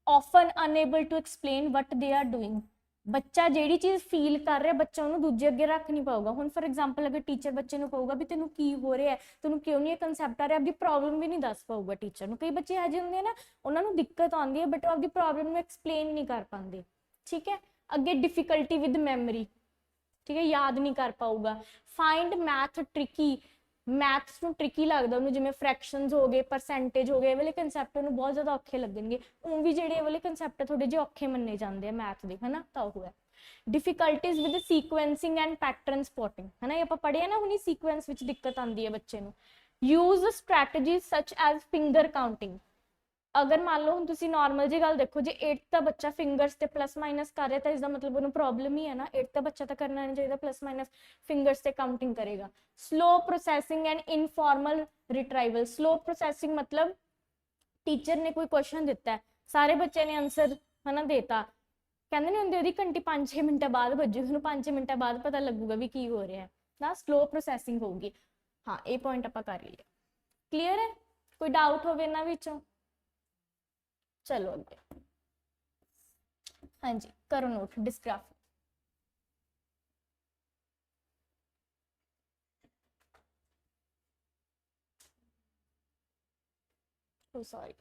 Often unable to explain what they are doing, ਬੱਚਾ ਜਿਹੜੀ ਚੀਜ਼ ਫੀਲ ਕਰ ਰਿਹਾ ਬੱਚਾ ਉਹਨੂੰ ਦੂਜੇ ਅੱਗੇ ਰੱਖ ਨਹੀਂ ਪਾਊਗਾ। ਹੁਣ ਫॉर ਐਗਜ਼ਾਮਪਲ ਅਗਰ ਟੀਚਰ ਬੱਚੇ ਨੂੰ ਕਹੂਗਾ ਵੀ ਤੈਨੂੰ ਕੀ ਹੋ ਰਿਹਾ ਹੈ, ਤੈਨੂੰ ਕਿਉਂ ਨਹੀਂ ਇਹ ਕਨਸੈਪਟ ਆ ਰਿਹਾ, ਆਪਦੀ ਪ੍ਰੋਬਲਮ ਵੀ ਨਹੀਂ ਦੱਸ ਪਾਊਗਾ ਟੀਚਰ ਨੂੰ। ਕਈ ਬੱਚੇ ਇਹੋ ਜਿਹੇ ਹੁੰਦੇ ਆ ਨਾ, ਉਹਨਾਂ ਨੂੰ ਦਿੱਕਤ ਆਉਂਦੀ ਹੈ ਬਟ ਉਹ ਆਪਦੀ ਪ੍ਰੋਬਲਮ ਨੂੰ ਐਕਸਪਲੇਨ ਨਹੀਂ ਕਰ ਪਾਉਂਦੇ, ਠੀਕ ਹੈ। ਅੱਗੇ ਡਿਫਿਕਲਟੀ ਵਿਦ ਮੈਮਰੀ, ਠੀਕ ਹੈ, ਯਾਦ ਨਹੀਂ ਕਰ ਪਾਊਗਾ। ਫਾਈਂਡ ਮੈਥ ਟ੍ਰਿਕੀ, ਮੈਥਸ ਨੂੰ ਟ੍ਰਿਕੀ ਲੱਗਦਾ ਉਹਨੂੰ, ਜਿਵੇਂ ਫ੍ਰੈਕਸ਼ਨਸ ਹੋ ਗਏ, ਪਰਸੈਂਟੇਜ ਹੋ ਗਏ, ਇਹ ਵਾਲੇ ਕਨਸੈਪਟ ਉਹਨੂੰ ਬਹੁਤ ਜ਼ਿਆਦਾ ਔਖੇ ਲੱਗਣਗੇ। ਉਹ ਵੀ ਜਿਹੜੇ ਇਹ ਵਾਲੇ ਕਨਸੈਪਟ ਥੋੜੇ ਜਿਹੇ ਔਖੇ ਮੰਨੇ ਜਾਂਦੇ ਆ ਮੈਥ ਦੇ, ਹਨਾ, ਤਾਂ ਉਹ ਹੈ। ਡਿਫਿਕਲਟੀਜ਼ ਵਿਦ ਸੀਕੁਐਂਸਿੰਗ ਐਂਡ ਪੈਟਰਨ ਸਪੋਟਿੰਗ, ਹਨਾ, ਇਹ ਆਪਾਂ ਪੜ੍ਹਿਆ ਨਾ ਹੁਣੀ, ਸੀਕੁਐਂਸ ਵਿੱਚ ਦਿੱਕਤ ਆਉਂਦੀ ਹੈ ਬੱਚੇ ਨੂੰ। Use strategy such as finger counting. अगर मान लो हम तुसी नॉर्मल जी गल देखो, जे 8th का बच्चा फिंगर्स ते प्लस माइनस कर रहा है तो इसका मतलब उन्हें प्रॉब्लम ही है ना। 8th का बच्चा तो करना नहीं चाहिए, प्लस माइनस फिंगर्स से काउंटिंग करेगा। Slow processing and informal retrieval. Slow processing मतलब टीचर ने कोई क्वेश्चन दिता है, सारे बच्चे ने आंसर है ना देता, कहते नहीं होंगे घंटी 5-6 मिनट बाद बजू, 5-6 मिनट बाद पता लगूगा भी की हो रहा है ना। स्लो प्रोसैसिंग होगी। हाँ, ये पॉइंट आप कर लिया। क्लीयर है? कोई डाउट हो इन्होंने विचों? चलो अगे। हाँ जी, करो नोट डिस्ग्राफ। ओ सॉरी।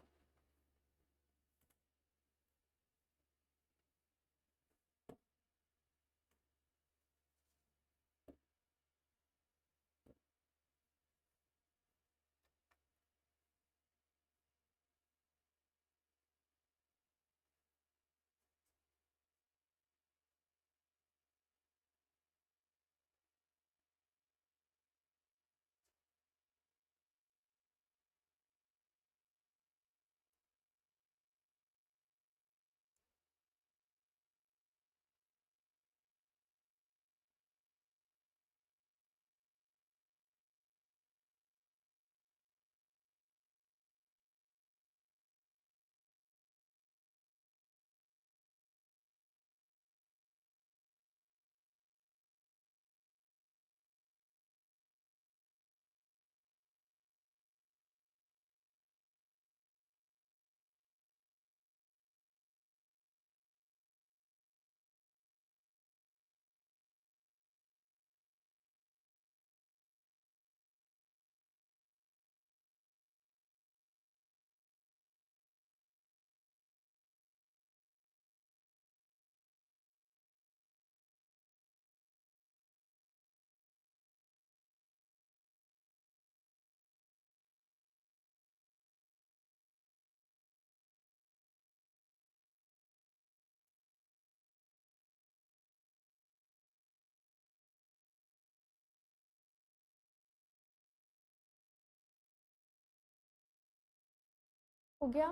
हो गया?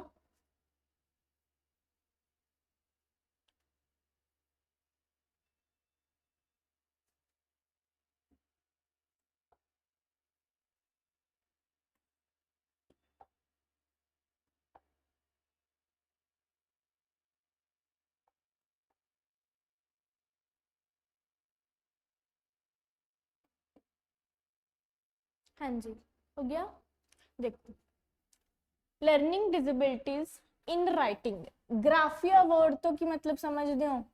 हाँ जी, हो गया। देखो, learning disabilities in writing. Graphia word तो की मतलब समझते हो?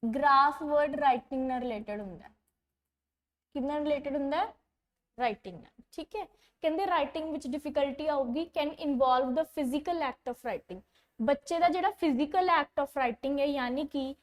ग्राफ वर्ड राइटिंग ना रिलेटेड होंगे। कितना रिलेटेड होंगे? राइटिंग। ठीक है, कहते राइटिंग विच डिफिकल्टी आऊगी can involve the physical act of writing. बच्चे का जो फिजिकल एक्ट ऑफ राइटिंग है, यानी कि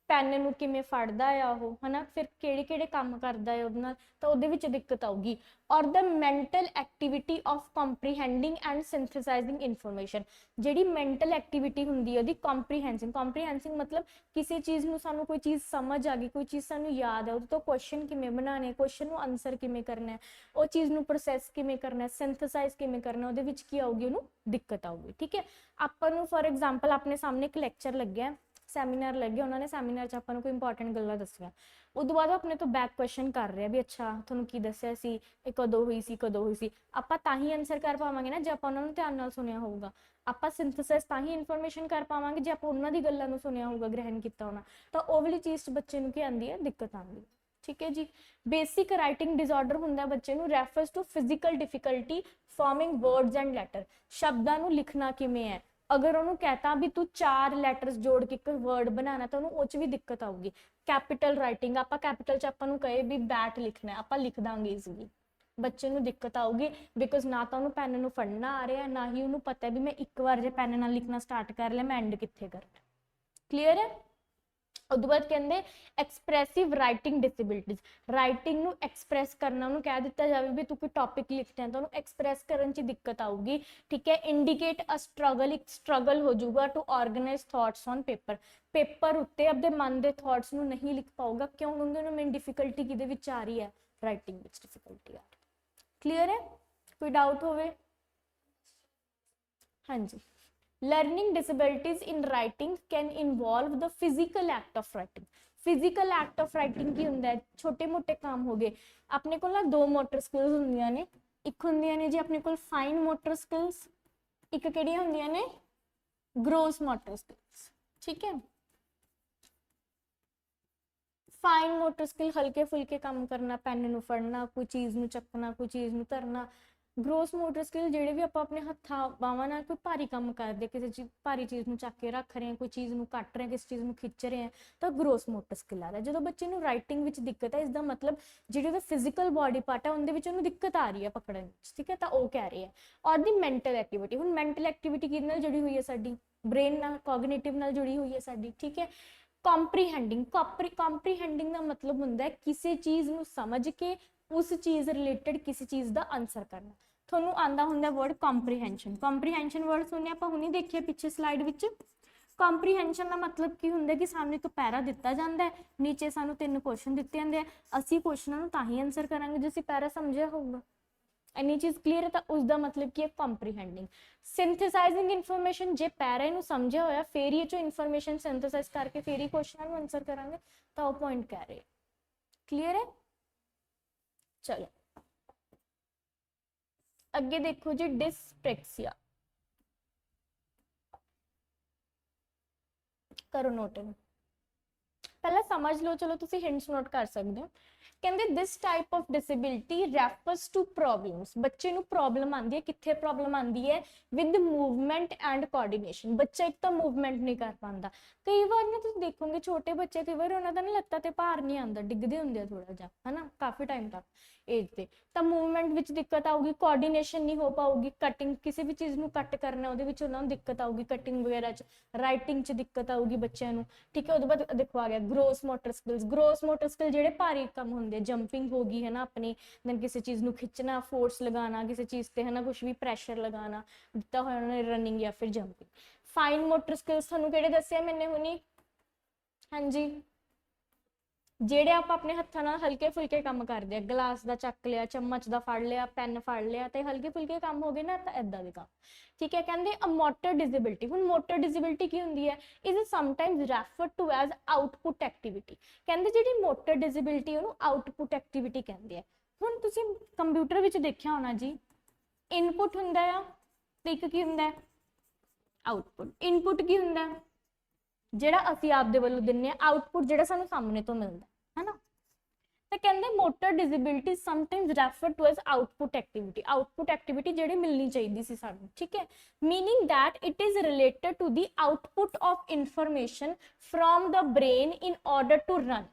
ਪੈਨ ਨੂੰ ਕਿਵੇਂ ਫੜਦਾ ਆ ਉਹ, ਹਨਾ, ਫਿਰ ਕਿਹੜੇ ਕਿਹੜੇ ਕੰਮ ਕਰਦਾ ਹੈ ਉਹਦੇ ਨਾਲ, ਤਾਂ ਉਹਦੇ ਵਿੱਚ ਦਿੱਕਤ ਆਊਗੀ। Or the mental activity of comprehending and synthesising information. ਜਿਹੜੀ ਮੈਂਟਲ ਐਕਟੀਵਿਟੀ ਹੁੰਦੀ ਹੈ ਉਹਦੀ ਕੰਪਰੀਹੈਂਸਿੰਗ ਮਤਲਬ ਕਿਸੇ ਚੀਜ਼ ਨੂੰ ਸਾਨੂੰ ਕੋਈ ਚੀਜ਼ ਸਮਝ ਆ ਗਈ, ਕੋਈ ਚੀਜ਼ ਸਾਨੂੰ ਯਾਦ ਹੈ, ਉਹਦੇ ਤੋਂ ਕੁਐਸਚਨ ਕਿਵੇਂ ਬਣਾਉਣੇ, ਕੁਐਸਚਨ ਨੂੰ ਆਨਸਰ ਕਿਵੇਂ ਕਰਨਾ, ਉਹ ਚੀਜ਼ ਨੂੰ ਪ੍ਰੋਸੈਸ ਕਿਵੇਂ ਕਰਨਾ, ਸਿੰਥੇਸਾਈਜ਼ ਕਿਵੇਂ ਕਰਨਾ, ਉਹਦੇ ਵਿੱਚ ਕੀ ਆਊਗੀ, ਉਹਨੂੰ ਦਿੱਕਤ ਆਊਗੀ। ਠੀਕ ਹੈ, ਆਪਾਂ ਨੂੰ ਫॉर एग्जांपल ਆਪਣੇ ਸਾਹਮਣੇ ਇੱਕ ਲੈਕਚਰ ਲੱਗਿਆ, ਸੈਮੀਨਾਰ ਲੱਗੇ, ਉਹਨਾਂ ਨੇ ਸੈਮੀਨਾਰ 'ਚ ਆਪਾਂ ਨੂੰ ਕੋਈ ਇੰਪੋਰਟੈਂਟ ਗੱਲਾਂ ਦੱਸੀਆਂ, ਉਦੋਂ ਬਾਅਦ ਆਪਣੇ ਤੋਂ ਬੈਕ ਕੁਐਸਚਨ ਕਰ ਰਿਹਾ ਵੀ ਅੱਛਾ ਤੁਹਾਨੂੰ ਕੀ ਦੱਸਿਆ ਸੀ, ਇਹ ਕਦੋਂ ਹੋਈ ਸੀ, ਕਦੋਂ ਹੋਈ ਸੀ। ਆਪਾਂ ਤਾਂ ਹੀ ਆਨਸਰ ਕਰ ਪਾਵਾਂਗੇ ਨਾ ਜੇ ਆਪਾਂ ਉਹਨਾਂ ਨੂੰ ਧਿਆਨ ਨਾਲ ਸੁਣਿਆ ਹੋਊਗਾ। ਆਪਾਂ ਸਿੰਥੇਸਿਸ ਤਾਂ ਹੀ ਇਨਫੋਰਮੇਸ਼ਨ ਕਰ ਪਾਵਾਂਗੇ ਜੇ ਆਪਾਂ ਉਹਨਾਂ ਦੀ ਗੱਲਾਂ ਨੂੰ ਸੁਣਿਆ ਹੋਊਗਾ, ਗ੍ਰਹਿਣ ਕੀਤਾ ਹੋਣਾ। ਤਾਂ ਉਹ ਵਾਲੀ ਚੀਜ਼ 'ਚ ਬੱਚੇ ਨੂੰ ਕੀ ਆਉਂਦੀ ਹੈ, ਦਿੱਕਤ ਆਉਂਦੀ ਹੈ। ਠੀਕ ਹੈ ਜੀ। ਬੇਸਿਕ ਰਾਈਟਿੰਗ ਡਿਸਆਰਡਰ ਹੁੰਦਾ ਬੱਚੇ ਨੂੰ, refers to physical difficulty forming words and letter. ਸ਼ਬਦਾਂ ਨੂੰ ਲਿਖਣਾ ਕਿਵੇਂ ਹੈ, अगर उन्होंने कहता भी तू 4 लैटर्स जोड़ के एक वर्ड बनाना तो उन्होंने उस भी दिक्कत आऊगी। कैपिटल राइटिंग, आप कैपिटल च आपां नूं कहे भी बैट लिखना है, आप लिख देंगे ईजीली, बच्चे नूं दिक्कत आऊगी बिकॉज ना तो उन्होंने पैन नूं फड़ना आ रहा, ना ही उन्होंने पता भी मैं एक बार जो पैन नाल लिखना स्टार्ट कर लिया मैं एंड कित्थे करना। क्लीयर है? उस बाद कहते एक्सप्रैसिव राइटिंग डिसेबिलिटीज। राइटिंग नूं एक्सप्रैस करना, उन्होंने कह दिता जाए भी तू कोई टॉपिक लिखना है तो उन्होंने एक्सप्रैस करने च दिक्कत आऊगी। ठीक है, इंडिकेट अ स्ट्रगल, एक स्ट्रगल हो जाऊगा to organise thoughts on paper. Paper उत्ते अपने मन के थॉट्स नूं नहीं लिख पाऊगा, क्यों? क्योंकि उन्होंने मेन डिफिकल्टी किहदे विच आ रही है, राइटिंग विच डिफिकल्टी आ रही है। क्लीयर है? कोई डाउट होवे? हाँ जी। Learning disabilities in writing can involve the physical act of writing. Physical act of writing की ਹੁੰਦਾ ਹੈ, ਛੋਟੇ ਮੋਟੇ ਕੰਮ ਹੋ ਗਏ ਆਪਣੇ ਕੋਲ ਨਾ। ਦੋ ਮੋਟਰ ਸਕਿੱਲਸ ਹੁੰਦੀਆਂ ਨੇ, ਇੱਕ ਹੁੰਦੀਆਂ ਨੇ ਜੀ ਆਪਣੇ ਕੋਲ ਫਾਈਨ ਮੋਟਰ ਸਕਿੱਲਸ, ਇੱਕ ਕਿਹੜੀਆਂ ਹੁੰਦੀਆਂ ਨੇ ਗ੍ਰੋਸ ਮੋਟਰ ਸਕਿੱਲਸ। ਠੀਕ ਹੈ, फाइन मोटर स्किल हल्के फुल्के काम करना, पेन नूं फड़ना, कोई चीज़ नूं चकना, कोई चीज़ नूं धरना। ग्रोस मोटर स्किल जिहड़े भी आपां अपने हत्थां बाहां नाल कोई भारी काम करदे, किसी चीज़ भारी चीज़ नूं चक के रख रहे हैं, कोई चीज़ नूं कट रहे हैं, किसी चीज़ नूं खिच रहे हैं, तो ग्रोस मोटर स्किल आ रहा है। जो बच्चे नूं राइटिंग विच दिक्कत है, इसका मतलब जिहड़ी उहदा फिजिकल बॉडी पार्ट है उहदे विच उहनूं दिक्कत आ रही है पकड़न विच। ठीक है, तो वो कह रहे हैं। और दी मैंटल एक्टिविटी, हुण मैंटल एक्टिविटी किहदे नाल जुड़ी हुई है? साडी ब्रेन नाल, कॉग्निटिव नाल जुड़ी हुई है साडी। ठीक है, कॉम्प्रीहेंडिंग, कॉम्प्रीहेंडिंग का मतलब होंदा है किसी चीज़ नूं समझ के उस चीज़ रिलेटेड किसी चीज़ का आंसर करना। थोनू आंदा हुंदा वर्ड कॉम्प्रीहेंशन। कॉम्प्रीहेंशन वर्ड सुनिया आपां हुणी देखिए पिछे स्लाइड विच। कॉम्प्रीहेंशन का मतलब की हुंदा कि सानू एक पैरा दिता जांदा है, नीचे सानू 3 क्वेश्चन दिते जांदे हैं, असीं क्वेश्चनां नूं तां ही आंसर करांगे जे असीं पैरा समझिया होऊगा। इन्नी चीज़ क्लीयर है, तो उसका मतलब की है कॉम्प्रीहेंडिंग। सिंथेसाइजिंग इनफॉर्मेशन, जे पैरा नूं समझिया होया फिर ये जो इनफॉर्मेशन सिंथेसाइज करके फिर ही क्वेश्चन नूं आंसर करांगे, तो वो पॉइंट कह रहे। क्लीयर है? चलो अगे देखो जी, डिस्प्रैक्सिया करो नोट। पहला समझ लो, चलो तुसी हिंट्स नोट कर सकते हो। कहते this type of disability refers to problems. बच्चे नूं प्रॉब्लम आंदी है, कित्थे प्रॉब्लम आंदी है? With movement and coordination. बच्चा एक तो मूवमेंट नहीं कर पाता। कई बार ना तुम देखोगे छोटे बच्चे, कई बार उन्होंने ना लत्तां ते भार नहीं आंदा, डिगदे हुंदे आ थोड़ा जा, है ना, काफी टाइम तक एज ते, तो मूवमेंट विच दिक्कत आऊगी, कोऑर्डिनेशन नहीं हो पाऊगी, कटिंग किसी भी चीज़ नूं कट करना उहदे विच उन्हां नूं दिक्कत आऊगी, कटिंग वगैरह च, राइटिंग च दिक्कत आऊगी बच्चों नूं। ठीक है, उसके बाद देखो आ गया gross motor skills. Gross motor skill जिहड़े भारी काम होंदे, जंपिंग होगी, है ना, अपनी देन किसी चीज़ नूं खिंचना, फोर्स लगाना किसी चीज़ ते, है ना, कुछ भी प्रैशर लगाना दिता होया उन्होंने, रनिंग या फिर जंपिंग। फाइन मोटर स्किल्स तुहानूं किहड़े दस्से मैंने हुणी? हाँ जी, ਜਿਹੜੇ ਆਪਾਂ ਆਪਣੇ ਹੱਥਾਂ ਨਾਲ ਹਲਕੇ ਫੁਲਕੇ ਕੰਮ ਕਰਦੇ ਆ, ਗਲਾਸ ਦਾ ਚੱਕ ਲਿਆ, ਚਮਚ ਦਾ ਫੜ ਲਿਆ, ਪੈਨ ਫੜ ਲਿਆ, ਤੇ ਹਲਕੇ ਫੁਲਕੇ ਕੰਮ ਹੋ ਗਏ ਨਾ, ਤਾਂ ਇਦਾਂ ਦੇ ਕੰਮ। ਠੀਕ ਹੈ, ਕਹਿੰਦੇ ਅ ਮੋਟਰ ਡਿਸੇਬਿਲਿਟੀ। ਹੁਣ ਮੋਟਰ ਡਿਸੇਬਿਲਿਟੀ ਕੀ ਹੁੰਦੀ ਹੈ? Is sometimes referred to as output activity. ਕਹਿੰਦੇ ਜਿਹੜੀ ਮੋਟਰ ਡਿਸੇਬਿਲਿਟੀ ਉਹਨੂੰ ਆਊਟਪੁੱਟ ਐਕਟੀਵਿਟੀ ਕਹਿੰਦੇ ਆ। ਹੁਣ ਤੁਸੀਂ ਕੰਪਿਊਟਰ ਵਿੱਚ ਦੇਖਿਆ ਹੋਣਾ ਜੀ, ਇਨਪੁੱਟ ਹੁੰਦਾ ਆ ਤੇ ਇੱਕ ਕੀ ਹੁੰਦਾ? ਆਊਟਪੁੱਟ। ਇਨਪੁੱਟ ਕੀ ਹੁੰਦਾ? ਜਿਹੜਾ ਅਸੀਂ ਆਪਦੇ ਵੱਲੋਂ ਦਿੰਨੇ ਆ, ਆਊਟਪੁੱਟ ਜਿਹੜਾ ਸਾਨੂੰ ਸਾਹਮਣੇ ਤੋਂ ਮਿਲਦਾ, ਹੈ ਨਾ। ਤਾਂ ਕਹਿੰਦੇ motor disability sometimes refer to as output activity. Output activity ਜਿਹੜੀ ਮਿਲਣੀ ਚਾਹੀਦੀ ਸੀ ਸਾਨੂੰ। ਠੀਕ ਹੈ, meaning that it is related to the output of information from the brain in order to run.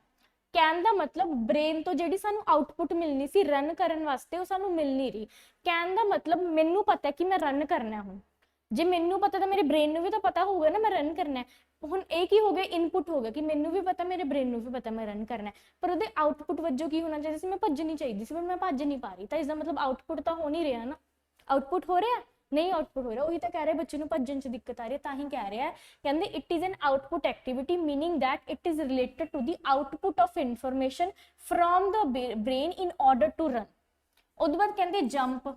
ਕਹਿਣ ਦਾ ਮਤਲਬ ਬ੍ਰੇਨ ਤੋਂ ਜਿਹੜੀ ਸਾਨੂੰ ਆਊਟਪੁੱਟ ਮਿਲਣੀ ਸੀ ਰਨ ਕਰਨ ਵਾਸਤੇ, ਉਹ ਸਾਨੂੰ ਮਿਲ ਨਹੀਂ ਰਹੀ। ਕਹਿਣ ਦਾ ਮਤਲਬ ਮੈਨੂੰ ਪਤਾ ਕਿ ਮੈਂ ਰਨ ਕਰਨਾ। ਹੁਣ ਜੇ ਮੈਨੂੰ ਪਤਾ ਤਾਂ ਮੇਰੇ ਬ੍ਰੇਨ ਨੂੰ ਵੀ ਤਾਂ ਪਤਾ ਹੋਊਗਾ ਨਾ ਮੈਂ ਰਨ ਕਰਨਾ। ਹੁਣ ਇਹ ਕੀ ਹੋ ਗਿਆ? ਇਨਪੁੱਟ ਹੋ ਗਿਆ ਕਿ ਮੈਨੂੰ ਵੀ ਪਤਾ, ਮੇਰੇ ਬ੍ਰੇਨ ਨੂੰ ਵੀ ਪਤਾ ਮੈਂ ਰਨ ਕਰਨਾ, ਪਰ ਉਹਦੇ ਆਊਟਪੁੱਟ ਵਜੋਂ ਕੀ ਹੋਣਾ ਚਾਹੀਦਾ ਸੀ? ਮੈਂ ਭੱਜਣੀ ਚਾਹੀਦੀ ਸੀ, ਪਰ ਮੈਂ ਭੱਜ ਨਹੀਂ ਪਾ ਰਹੀ। ਤਾਂ ਇਸਦਾ ਮਤਲਬ ਆਊਟਪੁੱਟ ਤਾਂ ਹੋ ਨਹੀਂ ਰਿਹਾ ਨਾ। ਆਊਟਪੁੱਟ ਹੋ ਰਿਹਾ? ਨਹੀਂ ਆਊਟਪੁੱਟ ਹੋ ਰਿਹਾ। ਉਹੀ ਤਾਂ ਕਹਿ ਰਹੇ ਬੱਚੇ ਨੂੰ ਭੱਜਣ 'ਚ ਦਿੱਕਤ ਆ ਰਹੀ ਹੈ, ਤਾਂ ਹੀ ਕਹਿ ਰਿਹਾ। ਕਹਿੰਦੇ it is an output activity, meaning that it is related to the output of information from the brain in order to run. ਉਹਦੇ ਬਾਅਦ ਕਹਿੰਦੇ ਜੰਪ,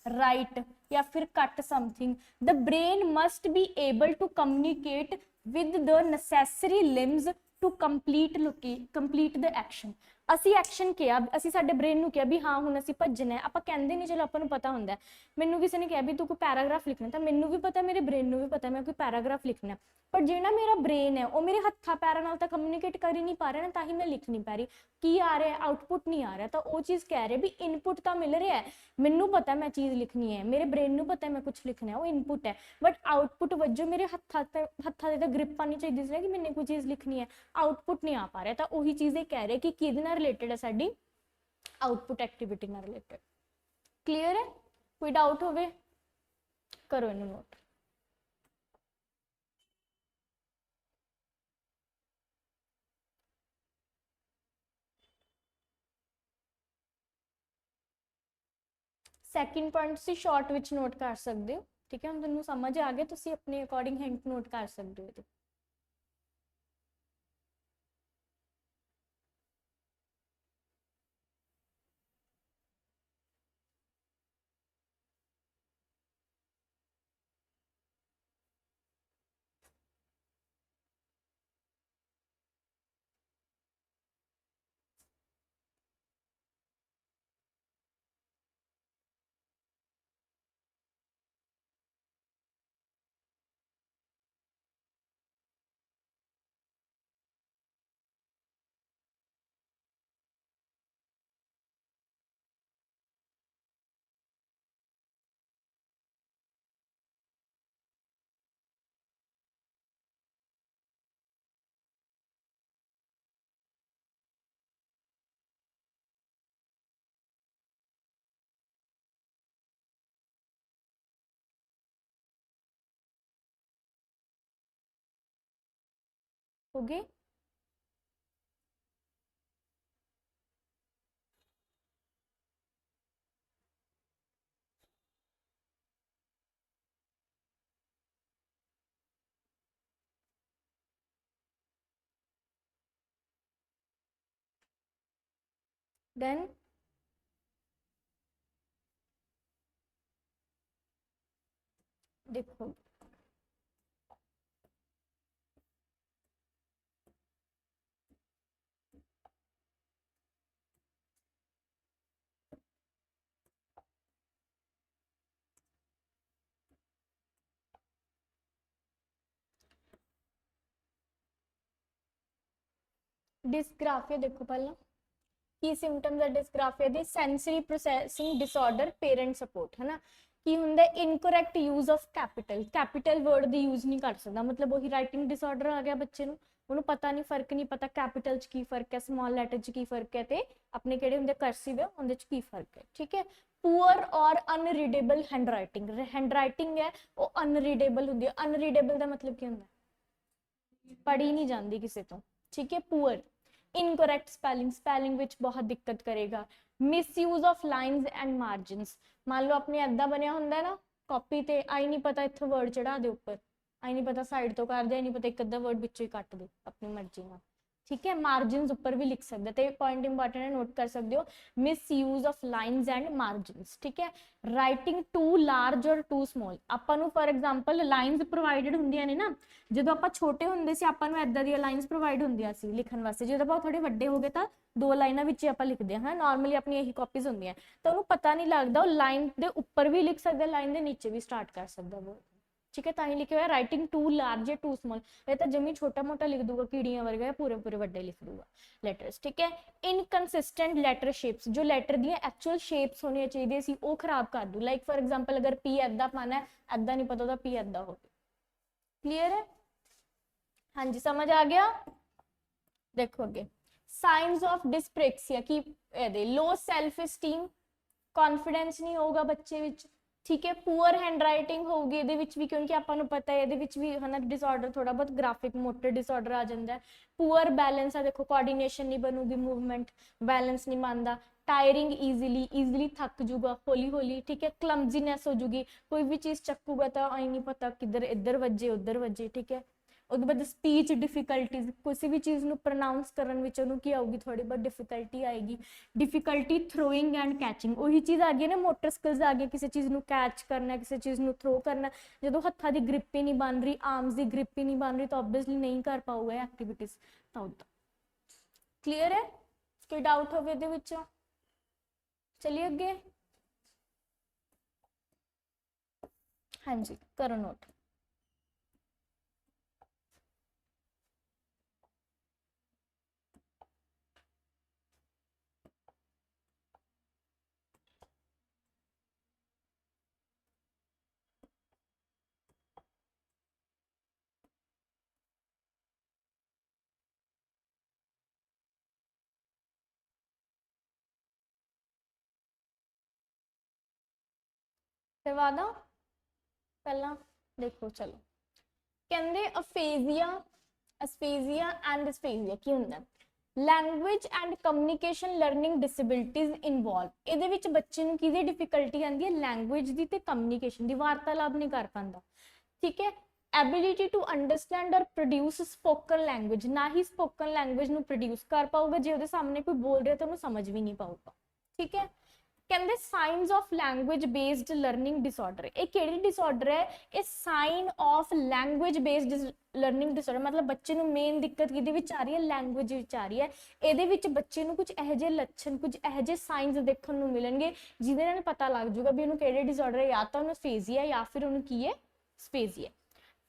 ਰਾਈਟ या फिर cut something, the brain must be able to communicate with the necessary limbs to complete the action। ਅਸੀਂ action ਕਿਹਾ, ਅਸੀਂ ਸਾਡੇ brain ਨੂੰ ਕਿਹਾ ਵੀ ਹਾਂ ਹੁਣ ਅਸੀਂ ਭੱਜਣਾ। ਆਪਾਂ ਕਹਿੰਦੇ ਨਹੀਂ, ਚਲੋ ਆਪਾਂ ਨੂੰ ਪਤਾ ਹੁੰਦਾ। ਮੈਨੂੰ ਕਿਸੇ ਨੇ ਕਿਹਾ ਵੀ ਤੂੰ ਕੋਈ ਪੈਰਾਗ੍ਰਾਫ ਲਿਖਣਾ, ਤਾਂ ਮੈਨੂੰ ਵੀ ਪਤਾ, ਮੇਰੇ ਬ੍ਰੇਨ ਨੂੰ ਵੀ ਪਤਾ ਮੈਂ ਕੋਈ ਪੈਰਾਗ੍ਰਾਫ ਲਿਖਣਾ, ਪਰ ਜਿਹੜਾ ਮੇਰਾ ਬ੍ਰੇਨ ਹੈ ਉਹ ਮੇਰੇ ਹੱਥਾਂ ਪੈਰਾਂ ਨਾਲ ਤਾਂ ਕਮਿਊਨੀਕੇਟ ਕਰ ਹੀ ਨਹੀਂ ਪਾ ਰਿਹਾ ਨਾ, ਤਾਂ ਹੀ ਮੈਂ ਲਿਖ ਨਹੀਂ ਪਾ ਰਹੀ। ਕੀ ਆ ਰਿਹਾ? ਆਊਟਪੁੱਟ ਨਹੀਂ ਆ ਰਿਹਾ। ਤਾਂ ਉਹ ਚੀਜ਼ ਕਹਿ ਰਹੇ ਵੀ ਇਨਪੁੱਟ ਤਾਂ ਮਿਲ ਰਿਹਾ, ਮੈਨੂੰ ਪਤਾ ਮੈਂ ਚੀਜ਼ ਲਿਖਣੀ ਹੈ, ਮੇਰੇ ਬ੍ਰੇਨ ਨੂੰ ਪਤਾ ਮੈਂ ਕੁਝ ਲਿਖਣਾ, ਉਹ ਇਨਪੁੱਟ ਹੈ, ਬਟ ਆਊਟਪੁੱਟ ਵਜੋਂ ਮੇਰੇ ਹੱਥਾਂ ਦੇ ਤਾਂ ਗ੍ਰਿਪ ਆਉਣੀ ਚਾਹੀਦੀ ਸੀ ਕਿ ਮੈਨੇ ਕੋਈ ਚੀਜ਼ ਲਿਖਣੀ ਹੈ, ਆਊਟਪੁੱਟ ਨਹੀਂ ਆ ਪਾ ਰਿਹਾ। ਤਾਂ ਉਹੀ ਚੀਜ਼ ਇਹ ਕਹਿ ਰਹੇ ਕਿ ਕਿਹਦੇ ਨਾਲ ਰਿਲੇਟਡ ਹੈ? ਸਾਡੀ ਆਊਟਪੁੱਟ ਐਕਟੀਵਿਟੀ ਨਾਲ ਰਿਲੇਟਡ। ਕਲੀਅਰ ਹੈ? ਕੋਈ ਡਾਊਟ ਹੋਵੇ ਕਰੋ ਇਹਨੂੰ ਨੋਟ। ਸੈਕਿੰਡ ਪੁਆਇੰਟ ਤੁਸੀਂ ਸ਼ਾਰਟ ਵਿੱਚ ਨੋਟ ਕਰ ਸਕਦੇ ਹੋ। ਠੀਕ ਹੈ, ਹੁਣ ਤੁਹਾਨੂੰ ਸਮਝ ਆ ਗਿਆ, ਤੁਸੀਂ ਆਪਣੇ ਅਕੋਰਡਿੰਗ ਹਿੰਟ ਨੋਟ ਕਰ ਸਕਦੇ ਹੋ ਇਹਦੇ। हो गए। देन देखो डिस्ग्राफिया, देखो पहला की सिम्पटम्स है dysgraphia the, sensory processing disorder, parent support, है ना। ਕੀ ਹੁੰਦਾ incorrect use of capital, capital word ਦੀ ਯੂਜ਼ ਨਹੀਂ ਕਰ ਸਕਦਾ, ਮਤਲਬ ਉਹੀ ਰਾਈਟਿੰਗ ਡਿਸਆਰਡਰ ਆ ਗਿਆ ਬੱਚੇ ਨੂੰ, ਉਹਨੂੰ ਪਤਾ ਨਹੀਂ, ਫਰਕ ਨਹੀਂ ਪਤਾ ਕੈਪੀਟਲ 'ਚ ਕੀ ਫਰਕ ਹੈ, ਸਮਾਲ ਲੈਟਰ 'ਚ ਕੀ ਫਰਕ ਹੈ, ਤੇ ਆਪਣੇ ਕਿਹੜੇ ਹੁੰਦੇ ਕਰਸਿਵ ਹੈ ਉਹਦੇ 'ਚ ਕੀ ਫਰਕ ਹੈ, ਠੀਕ ਹੈ। ਪੂਅਰ ਔਰ ਅਨਰੀਡੇਬਲ ਹੈਂਡਰਾਈਟਿੰਗ, ਹੈਂਡਰਾਈਟਿੰਗ ਹੈ ਉਹ ਅਨਰੀਡੇਬਲ ਹੁੰਦੀ ਹੈ, ਅਨਰੀਡੇਬਲ ਦਾ ਮਤਲਬ ਕੀ ਹੁੰਦਾ, ਪੜ੍ਹੀ ਨਹੀਂ ਜਾਂਦੀ ਕਿਸੇ ਤੋਂ, ਠੀਕ ਹੈ। ਪੂਅਰ, इनकरेक्ट स्पेलिंग, स्पेलिंग विच बहुत दिक्कत करेगा। Misuse of lines and margins, मान लो अपने ऐदा बनया हुंदा है ना कॉपी ते, आई नहीं पता इत्थे वर्ड चढ़ा दे उपर, आई नहीं पता साइड तो कर दे, आई नहीं पता एक अद्धा वर्ड विचों ही कट दे अपनी मर्जी नाल, ठीक है। मार्जिनस उपर भी लिख सकते, तो पॉइंट इंपॉर्टेंट है, नोट कर सकते हो, misuse of lines and margins, ठीक है। राइटिंग टू लार्ज और टू स्मॉल, आपां नूं फॉर एग्जांपल लाइन्स प्रोवाइडेड हुंदियां ने ना, ਜਦੋਂ ਆਪਾਂ ਛੋਟੇ ਹੁੰਦੇ ਸੀ ਆਪਾਂ ਨੂੰ ਇਦਾਂ ਦੀਆਂ ਲਾਈਨਸ ਪ੍ਰੋਵਾਈਡ ਹੁੰਦੀਆਂ ਸੀ ਲਿਖਣ ਵਾਸਤੇ, ਜਦੋਂ ਆਪਾਂ ਥੋੜੇ ਵੱਡੇ ਹੋ ਗਏ ਤਾਂ ਦੋ ਲਾਈਨਾਂ ਵਿੱਚ ਹੀ ਆਪਾਂ ਲਿਖਦੇ ਹਾਂ, ਨਾਰਮਲੀ ਆਪਣੀ ਇਹੀ ਕਾਪੀਜ਼ ਹੁੰਦੀਆਂ, ਤਾਂ ਉਹਨੂੰ ਪਤਾ ਨਹੀਂ ਲੱਗਦਾ, ਉਹ ਲਾਈਨ ਦੇ ਉੱਪਰ ਵੀ ਲਿਖ ਸਕਦਾ, ਲਾਈਨ ਦੇ ਨੀਚੇ ਵੀ ਸਟਾਰਟ ਕਰ ਸਕਦਾ वो, ठीक है। ਤਾਂ ਹੀ ਲਿਖਿਆ ਹੋਇਆ ਰਾਈਟਿੰਗ ਟੂ ਲਾਰਜ ਟੂ ਸਮॉल, ਇਹ ਤਾਂ ਜਮੀ ਛੋਟਾ ਮੋਟਾ ਲਿਖ ਦੂਗਾ ਕੀੜੀਆਂ ਵਰਗਾ, ਪੂਰੇ ਪੂਰੇ ਵੱਡੇ ਲਿਖ ਦੂਗਾ ਲੈਟਰਸ, ਠੀਕ ਹੈ। ਇਨਕਨਸਿਸਟੈਂਟ ਲੈਟਰ ਸ਼ੇਪਸ, ਜੋ ਲੈਟਰ ਦੀਆਂ ਐਕਚੁਅਲ ਸ਼ੇਪਸ ਹੋਣੀਆਂ ਚਾਹੀਦੀਆਂ ਸੀ ਉਹ ਖਰਾਬ ਕਰ ਦੂ, ਲਾਈਕ ਫॉर एग्जांपल अगर पी ऐदा पाना है, ऐदा नहीं पता ਉਹਦਾ पी ऐदा हो, क्लियर है। हाँ जी समझ आ गया। देखो अगे साइंस ऑफ डिस्प्रेक्सिया की, लो सेल्फ एस्टीम, कॉन्फिडेंस नहीं होगा बच्चे विच, ठीक है। पुअर हैंड राइटिंग होगी ये भी, क्योंकि आपां नूं पता है ये भी है ना डिसऑर्डर, थोड़ा बहुत ग्राफिक मोटर डिसऑर्डर आ जाता है। पुअर बैलेंस है, देखो कोऑर्डिनेशन नहीं बनूगी, मूवमेंट बैलेंस नहीं बनता, टायरिंग ईजिली थक जूगा हौली हौली, ठीक है। क्लमजीनेस हो जूगी, कोई भी चीज़ चक्कूगा तो आई नहीं पता किधर इधर वजे उधर वजे, ठीक है। उसके बाद स्पीच डिफिकल्टीज, किसी भी चीज़ ਨੂੰ ਪ੍ਰੋਨਾਂਸ ਕਰਨ ਵਿੱਚ ਉਹਨੂੰ ਕੀ ਆਊਗੀ, ਥੋੜੀ ਬਹੁਤ ਡਿਫਿਕਲਟੀ ਆਏਗੀ। ਡਿਫਿਕਲਟੀ ਥਰੋਇੰਗ ਐਂਡ ਕੈਚਿੰਗ, ਉਹੀ ਚੀਜ਼ ਆ ਗਈ ਨਾ, ਮੋਟਰ ਸਕਿੱਲਸ ਆ ਗਈ, ਕਿਸੇ ਚੀਜ਼ ਨੂੰ ਕੈਚ ਕਰਨਾ, ਕਿਸੇ ਚੀਜ਼ ਨੂੰ ਥਰੋ ਕਰਨਾ, ਜਦੋਂ ਹੱਥਾਂ ਦੀ ਗ੍ਰਿਪ ਹੀ ਨਹੀਂ ਬਣ ਰਹੀ, ਆਰਮਸ ਦੀ ਗ੍ਰਿਪ ਹੀ ਨਹੀਂ ਬਣ ਰਹੀ, ਤਾਂ ਆਬਵੀਅਸਲੀ ਨਹੀਂ ਕਰ ਪਾਊਗਾ ਐਕਟੀਵਿਟੀਜ਼, ਤਾਂ ਉਦਾਂ ਕਲੀਅਰ ਹੈ। ਕੋਈ ਡਾਊਟ ਹੋਵੇ ਇਹਦੇ ਵਿੱਚ, ਚਲਿਏ ਅੱਗੇ। ਹਾਂਜੀ ਕਰੋ ਨੋਟ। करवा दा पहला, देखो चलो कहते अफेजिया, अस्फेजिया एंड डिस्फेजिया की हुंदा, language and communication learning disabilities involve, ਇਹਦੇ ਵਿੱਚ ਬੱਚੇ ਨੂੰ ਕਿਹਦੀ ਡਿਫਿਕਲਟੀ ਆਂਦੀ ਹੈ, ਲੈਂਗੁਏਜ ਦੀ ਤੇ ਕਮਿਊਨੀਕੇਸ਼ਨ ਦੀ, ਵਾਰਤਾਲਾਪ ਨਹੀਂ ਕਰ ਪਾਉਂਦਾ, ਠੀਕ ਹੈ। एबिलिटी टू अंडरस्टैंड और प्रोड्यूस स्पोकन लैंग्वेज, ना ही स्पोकन लैंग्वेज ਨੂੰ प्रोड्यूस कर पाऊगा, जे ਉਹਦੇ ਸਾਹਮਣੇ ਕੋਈ बोल रहा तो ਉਹਨੂੰ समझ भी नहीं पाऊगा, ठीक है। ਕਹਿੰਦੇ sinus of language based learning disorder, ਇਹ ਕਿਹੜੀ ਡਿਸਆਰਡਰ ਹੈ, ਇਹ sign of language based learning disorder, ਮਤਲਬ ਬੱਚੇ ਨੂੰ ਮੇਨ ਦਿੱਕਤ ਕਿਹਦੇ ਵਿੱਚ ਆ ਰਹੀ ਹੈ, ਲੈਂਗੁਏਜ ਵਿੱਚ ਆ ਰਹੀ ਹੈ। ਇਹਦੇ ਵਿੱਚ ਬੱਚੇ ਨੂੰ ਕੁਝ ਇਹੋ ਜਿਹੇ ਲੱਛਣ, ਕੁਝ ਇਹੋ ਜਿਹੇ ਸਾਈਨਸ ਦੇਖਣ ਨੂੰ ਮਿਲਣਗੇ ਜਿਹਦੇ ਨਾਲ ਪਤਾ ਲੱਗ ਜਾਊਗਾ ਵੀ ਉਹਨੂੰ ਕਿਹੜੇ ਡਿਸਆਰਡਰ ਹੈ, ਜਾਂ ਤਾਂ ਉਹਨੂੰ ਸਫੇਜ਼ੀਆ ਜਾਂ ਫਿਰ ਉਹਨੂੰ ਕੀ ਹੈ, ਸਫੇਜ਼ੀਆ,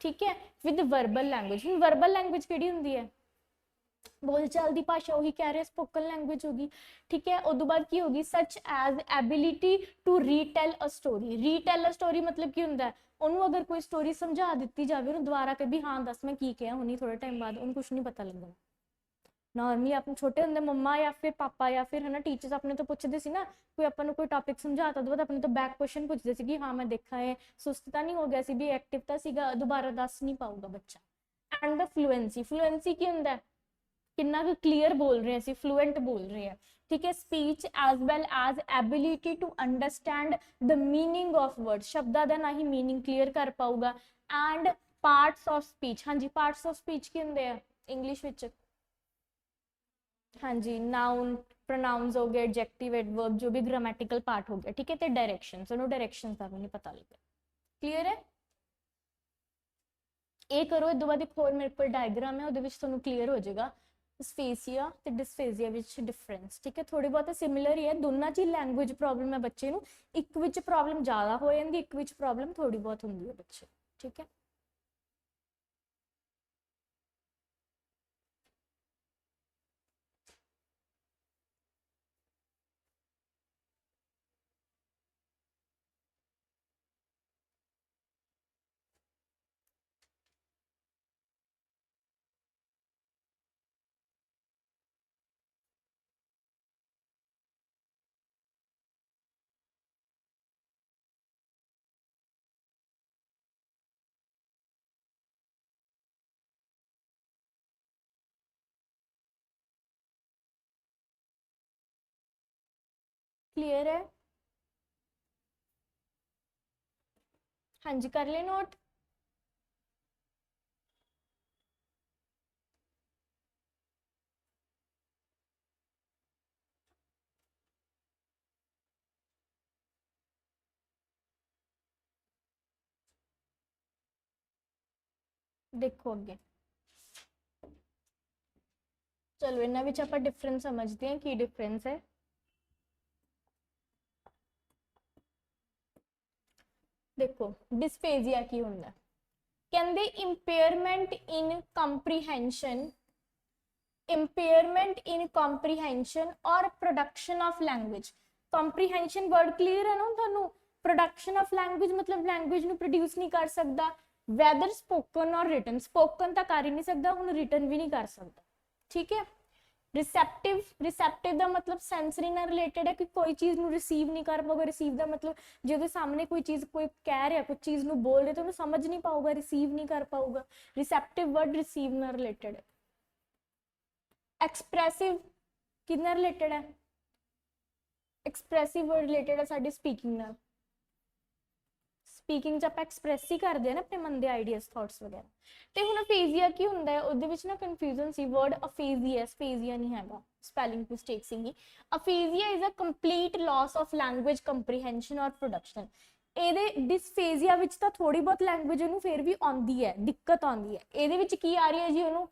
ठीक है। With verbal language, verbal language केड़ी हुंदी है, बोलचाल दी भाषा, वही कह रहे स्पोकन लैंग्वेज होगी, ठीक है। उस बाद की होगी such as ability to retell a story, retell a story मतलब की हुंदा है, ਉਹਨੂੰ अगर कोई स्टोरी समझा ਦਿੱਤੀ ਜਾਵੇ ਉਹਨੂੰ ਦੁਬਾਰਾ ਕੇ ਵੀ ਹਾਂ ਦੱਸ ਮੈਂ ਕੀ ਕਿਹਾ, ਹੁਣੀ ਥੋੜੇ ਟਾਈਮ ਬਾਅਦ ਉਹਨੂੰ ਕੁਝ ਨਹੀਂ ਪਤਾ ਲੱਗਣਾ। नॉर्मली अपने छोटे होंगे मम्मा या फिर पापा या फिर है ना टीचर्स अपने तो पूछते सी ना, कोई अपन कोई टॉपिक समझाता तो अपने तो बैक क्वेश्चन पूछते सी कि हाँ मैं देखा है, सुस्त तो नहीं हो गया सी भी, एक्टिव तो सीगा, दोबारा दस नहीं पाऊगा बच्चा। एंड द फ्लुएंसी, फ्लुएंसी की ਹੁੰਦਾ ਹੈ ਕਿੰਨਾ ਕੁ ਕਲੀਅਰ ਬੋਲ ਰਹੇ ਅਸੀਂ, ਫਲੂਐਂਟ ਬੋਲ ਰਹੇ ਆ, ਠੀਕ ਹੈ। Speech as well as ability to understand the meaning of word, ਸ਼ਬਦਾਂ ਦਾ ਨਾ ਹੀ ਮੀਨਿੰਗ ਕਲੀਅਰ ਕਰ ਪਾਊਗਾ। ਐਂਡ ਪਾਰਟਸ ਆਫ ਸਪੀਚ, ਹਾਂਜੀ ਪਾਰਟਸ ਆਫ ਸਪੀਚ ਕੀ ਹੁੰਦੇ ਆ ਇੰਗਲਿਸ਼ ਵਿੱਚ, ਹਾਂਜੀ ਨਾउन प्रोनाउंस हो गए, एडजेक्टिव एडवर्ब, जो भी ग्रामेटिकल पार्ट हो गया, ठीक है। तो डायरेक्शन, ਸਾਨੂੰ डायरेक्शन का भी नहीं पता लगा, क्लियर है। ਇਹ ਕਰੋ, ਇਹ ਤੋਂ ਬਾਅਦ ਇੱਕ ਹੋਰ ਮੇਰੇ ਕੋਲ ਡਾਇਗਰਾਮ ਹੈ, ਉਹਦੇ ਵਿੱਚ ਤੁਹਾਨੂੰ ਕਲੀਅਰ ਹੋ ਜਾਏਗਾ ਸਪੇਸੀਆ ਤੇ ਡਿਸਫੇਸੀਆ ਵਿੱਚ ਡਿਫਰੈਂਸ, ਠੀਕ ਹੈ। ਥੋੜੀ ਬਹੁਤ ਸਿਮਿਲਰ ਹੀ ਹੈ, ਦੋਨਾਂ 'ਚ ਹੀ ਲੈਂਗੁਏਜ ਪ੍ਰੋਬਲਮ ਹੈ ਬੱਚੇ ਨੂੰ, ਇੱਕ ਵਿੱਚ ਪ੍ਰੋਬਲਮ ਜ਼ਿਆਦਾ ਹੋ ਜਾਂਦੀ, ਇੱਕ ਵਿੱਚ ਪ੍ਰੋਬਲਮ ਥੋੜੀ ਬਹੁਤ ਹੁੰਦੀ ਹੈ ਬੱਚੇ, ਠੀਕ ਹੈ। क्लियर है, हाँ जी कर ले नोट। देखो अगे चलो इन्होंने विच आपां डिफरेंस समझते हैं की डिफरेंस है। देखो डिस्फेजिया की हुंदा, कहंदे इंपेयरमेंट इन कंप्रीहेंशन, इंपेयरमेंट इन कंप्रीहेंशन और production of language. Comprehension word clear है ना थानू, प्रोडक्शन ऑफ लैंग्वेज मतलब लैंग्वेज नू प्रोड्यूस नहीं कर सकता, वैदर स्पोकन और रिटन, स्पोकन तो कर ही नहीं सकता, हुण रिटन भी नहीं कर सकता, ठीक है। रिसैप्टिव, रिसैप्टिव का मतलब सेंसरी नाल रिलेटेड है कि कोई चीज़ नू रिसीव नहीं कर पाऊगा, रिसीव का मतलब जो सामने कोई चीज़ कोई कह रहा कुछ चीज़ नू बोल रहे तो उन्हें समझ नहीं पाऊगा, रिसीव नहीं कर पाऊगा, रिसैप्टिव वर्ड रिसीव नाल रिलेटेड है। एक्सप्रैसिव कितना रिलेटेड है, एक्सप्रैसिव वर्ड रिलेटेड है साडी स्पीकिंग नाल, स्पीकिंग च आप एक्सप्रैस ही करते हैं ना अपने मन के आइडियाज थॉट्स वगैरह। तो हुण अफेजिया की हुंदा है, उहदे विच ना कन्फ्यूजन सी, वर्ड अफेजिया स्पेजिया नहीं हैगा, स्पैलिंग मिस्टेक सीगी। Aphasia is a complete loss of language comprehension और प्रोडक्शन। ਇਹਦੇ ਡਿਸਫੇਜ਼ੀਆ ਵਿੱਚ ਤਾਂ ਥੋੜੀ ਬਹੁਤ ਲੈਂਗੁਏਜ ਉਹਨੂੰ ਫਿਰ ਵੀ ਆਉਂਦੀ ਹੈ, ਦਿੱਕਤ ਆਉਂਦੀ ਹੈ, ਇਹਦੇ ਵਿੱਚ ਕੀ ਆ ਰਹੀ ਹੈ ਜੀ ਉਹਨੂੰ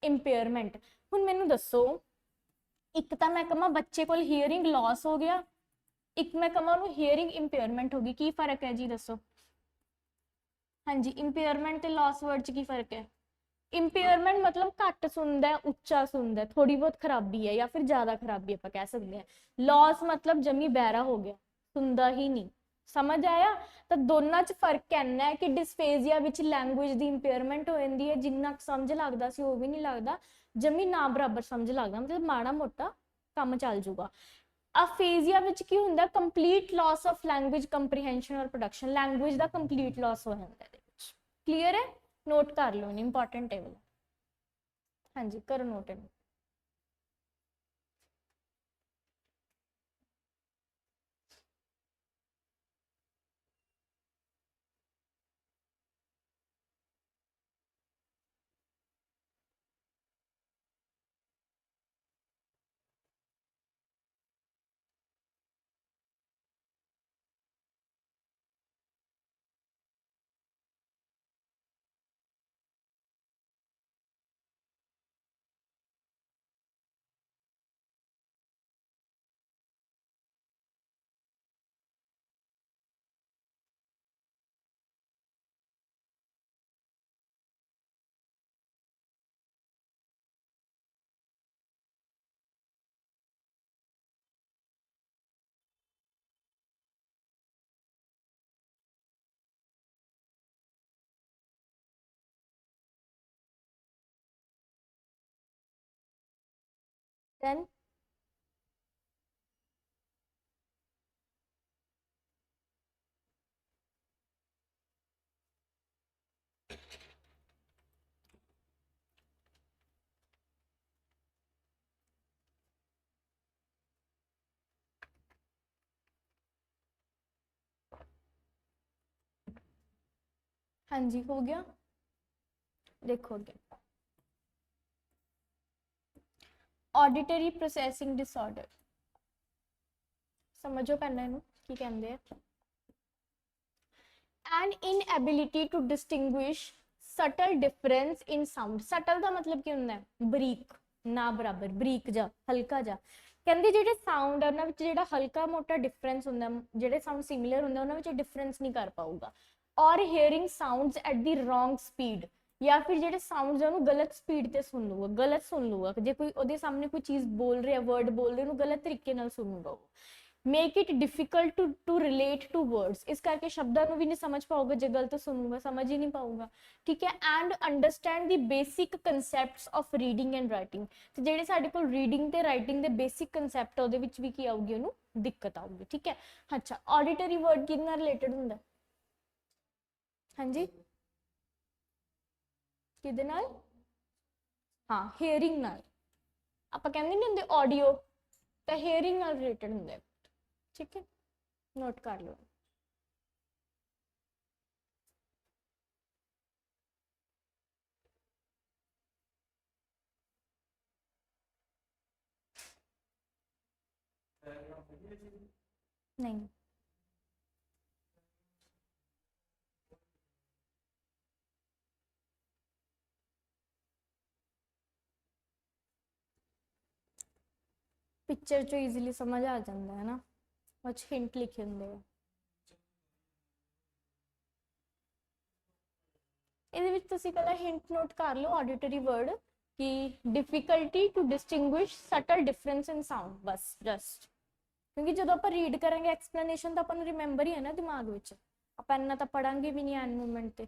ਇੰਪੇਅਰਮੈਂਟ। ਹੁਣ ਮੈਨੂੰ ਦੱਸੋ, ਇੱਕ ਤਾਂ ਮੈਂ ਕਹਾਂ ਬੱਚੇ ਕੋਲ ਹੀਅਰਿੰਗ ਲॉस ਹੋ ਗਿਆ, ਇੱਕ ਮੈਂ ਕਹਾਂ ਉਹਨੂੰ ਹੀਅਰਿੰਗ ਇੰਪੇਅਰਮੈਂਟ ਹੋ ਗਈ, ਕੀ ਫਰਕ ਹੈ ਜੀ ਦੱਸੋ। ਹਾਂਜੀ ਇੰਪੇਅਰਮੈਂਟ ਤੇ लॉस वर्ड च की फर्क है। इंपेयरमेंट मतलब घट सुनता है, उच्चा सुनता है, थोड़ी बहुत खराबी है या फिर ज्यादा खराबी आप कह सकते हैं। लॉस मतलब जमी बहरा हो गया, सुनता ही नहीं, समझ आया। तो दोनों च फर्क इन्ना है कि डिस्फेजिया विच लैंगुएज की इंपेयरमेंट हो जाती है, जिन्ना समझ लगता सी वो भी नहीं लगता, जमी ना बराबर समझ लगता, मतलब माड़ा मोटा काम चल जूगा। अफेजिया विच की हुंदा, complete loss of language comprehension और प्रोडक्शन, लैंगुएज का कंप्लीट लॉस हो जाता है। क्लीयर है, नोट कर लो, इंपॉर्टेंट है। हाँ जी करो नोट है। Then हाँ जी हो गया, देखो अगे ऑडिटरी प्रोसैसिंग डिसऑर्डर, समझो पहले इनू की कहंदे आ। And inability to distinguish subtle difference in sound. Subtle का मतलब की होंदा है बरीक, ना बराबर, बरीक जा, हल्का जा। कहंदे ਜਿਹੜੇ ਸਾਊਂਡ ਉਹਨਾਂ ਵਿੱਚ ਜਿਹੜਾ ਹਲਕਾ ਮੋਟਾ ਡਿਫਰੈਂਸ ਹੁੰਦਾ, ਜਿਹੜੇ ਸਾਊਂਡ ਸਿਮਿਲਰ ਹੁੰਦੇ ਉਹਨਾਂ ਵਿੱਚ ਡਿਫਰੈਂਸ ਨਹੀਂ ਕਰ ਪਾਊਗਾ। ਔਰ hearing sounds at the wrong speed, ਜਾਂ ਫਿਰ ਜਿਹੜੇ ਸਾਊਂਡਸ ਉਹਨੂੰ ਗਲਤ ਸਪੀਡ ਤੇ ਸੁਣ ਲੂਗਾ, ਗਲਤ ਸੁਣ ਲੂਗਾ। ਜੇ ਕੋਈ ਉਹਦੇ ਸਾਹਮਣੇ ਕੋਈ ਚੀਜ਼ ਬੋਲ ਰਿਹਾ, ਵਰਡ ਬੋਲ ਰਿਹਾ, ਉਹਨੂੰ ਗਲਤ ਤਰੀਕੇ ਨਾਲ ਸੁਣੂਗਾ ਉਹ। Make it difficult to relate to words, इस करके शब्दों को भी नहीं समझ पाओगे, जो गलत सुनूंगा समझ ही नहीं पाऊंगा, ठीक है। And understand the basic concepts of reading and writing, तो जेडे साडे कोल रीडिंग ते राइटिंग दे बेसिक कंसैप्ट ओदे विच भी की आऊगी, ओनू दिक्कत आऊगी, ठीक है। अच्छा ऑडिटरी वर्ड किहदे नाल रिलेटेड हुंदा? हाँ जी किहदे नाल? हाँ हेयरिंग नाल। आपां कहंदे नहीं हुंदे ऑडियो, तो हेयरिंग नाल रिलेटेड हुंदा, ठीक है, नोट कर लो। नहीं पिक्चर चो ईजीली समझ आ जाता है ना, कुछ हिंट लिखे होंगे। ਇਹਦੇ ਵਿੱਚ ਤੁਸੀਂ ਪਹਿਲਾਂ ਹਿੰਟ ਨੋਟ ਕਰ ਲਓ ਆਡੀਟਰੀ ਵਰਡ ਕਿ difficulty to distinguish subtle difference in sound, ਬਸ ਜਸਟ ਕਿਉਂਕਿ ਜਦੋਂ ਆਪਾਂ ਰੀਡ ਕਰਾਂਗੇ ਐਕਸਪਲੇਨੇਸ਼ਨ ਤਾਂ ਆਪਾਂ ਨੂੰ ਰਿਮੈਂਬਰ ਹੀ ਹੈ ਨਾ ਦਿਮਾਗ ਵਿੱਚ, ਆਪਾਂ ਇੰਨਾ ਤਾਂ ਪੜਾਂਗੇ ਵੀ ਨਹੀਂ ਐਨ ਮੂਮੈਂਟ ਤੇ।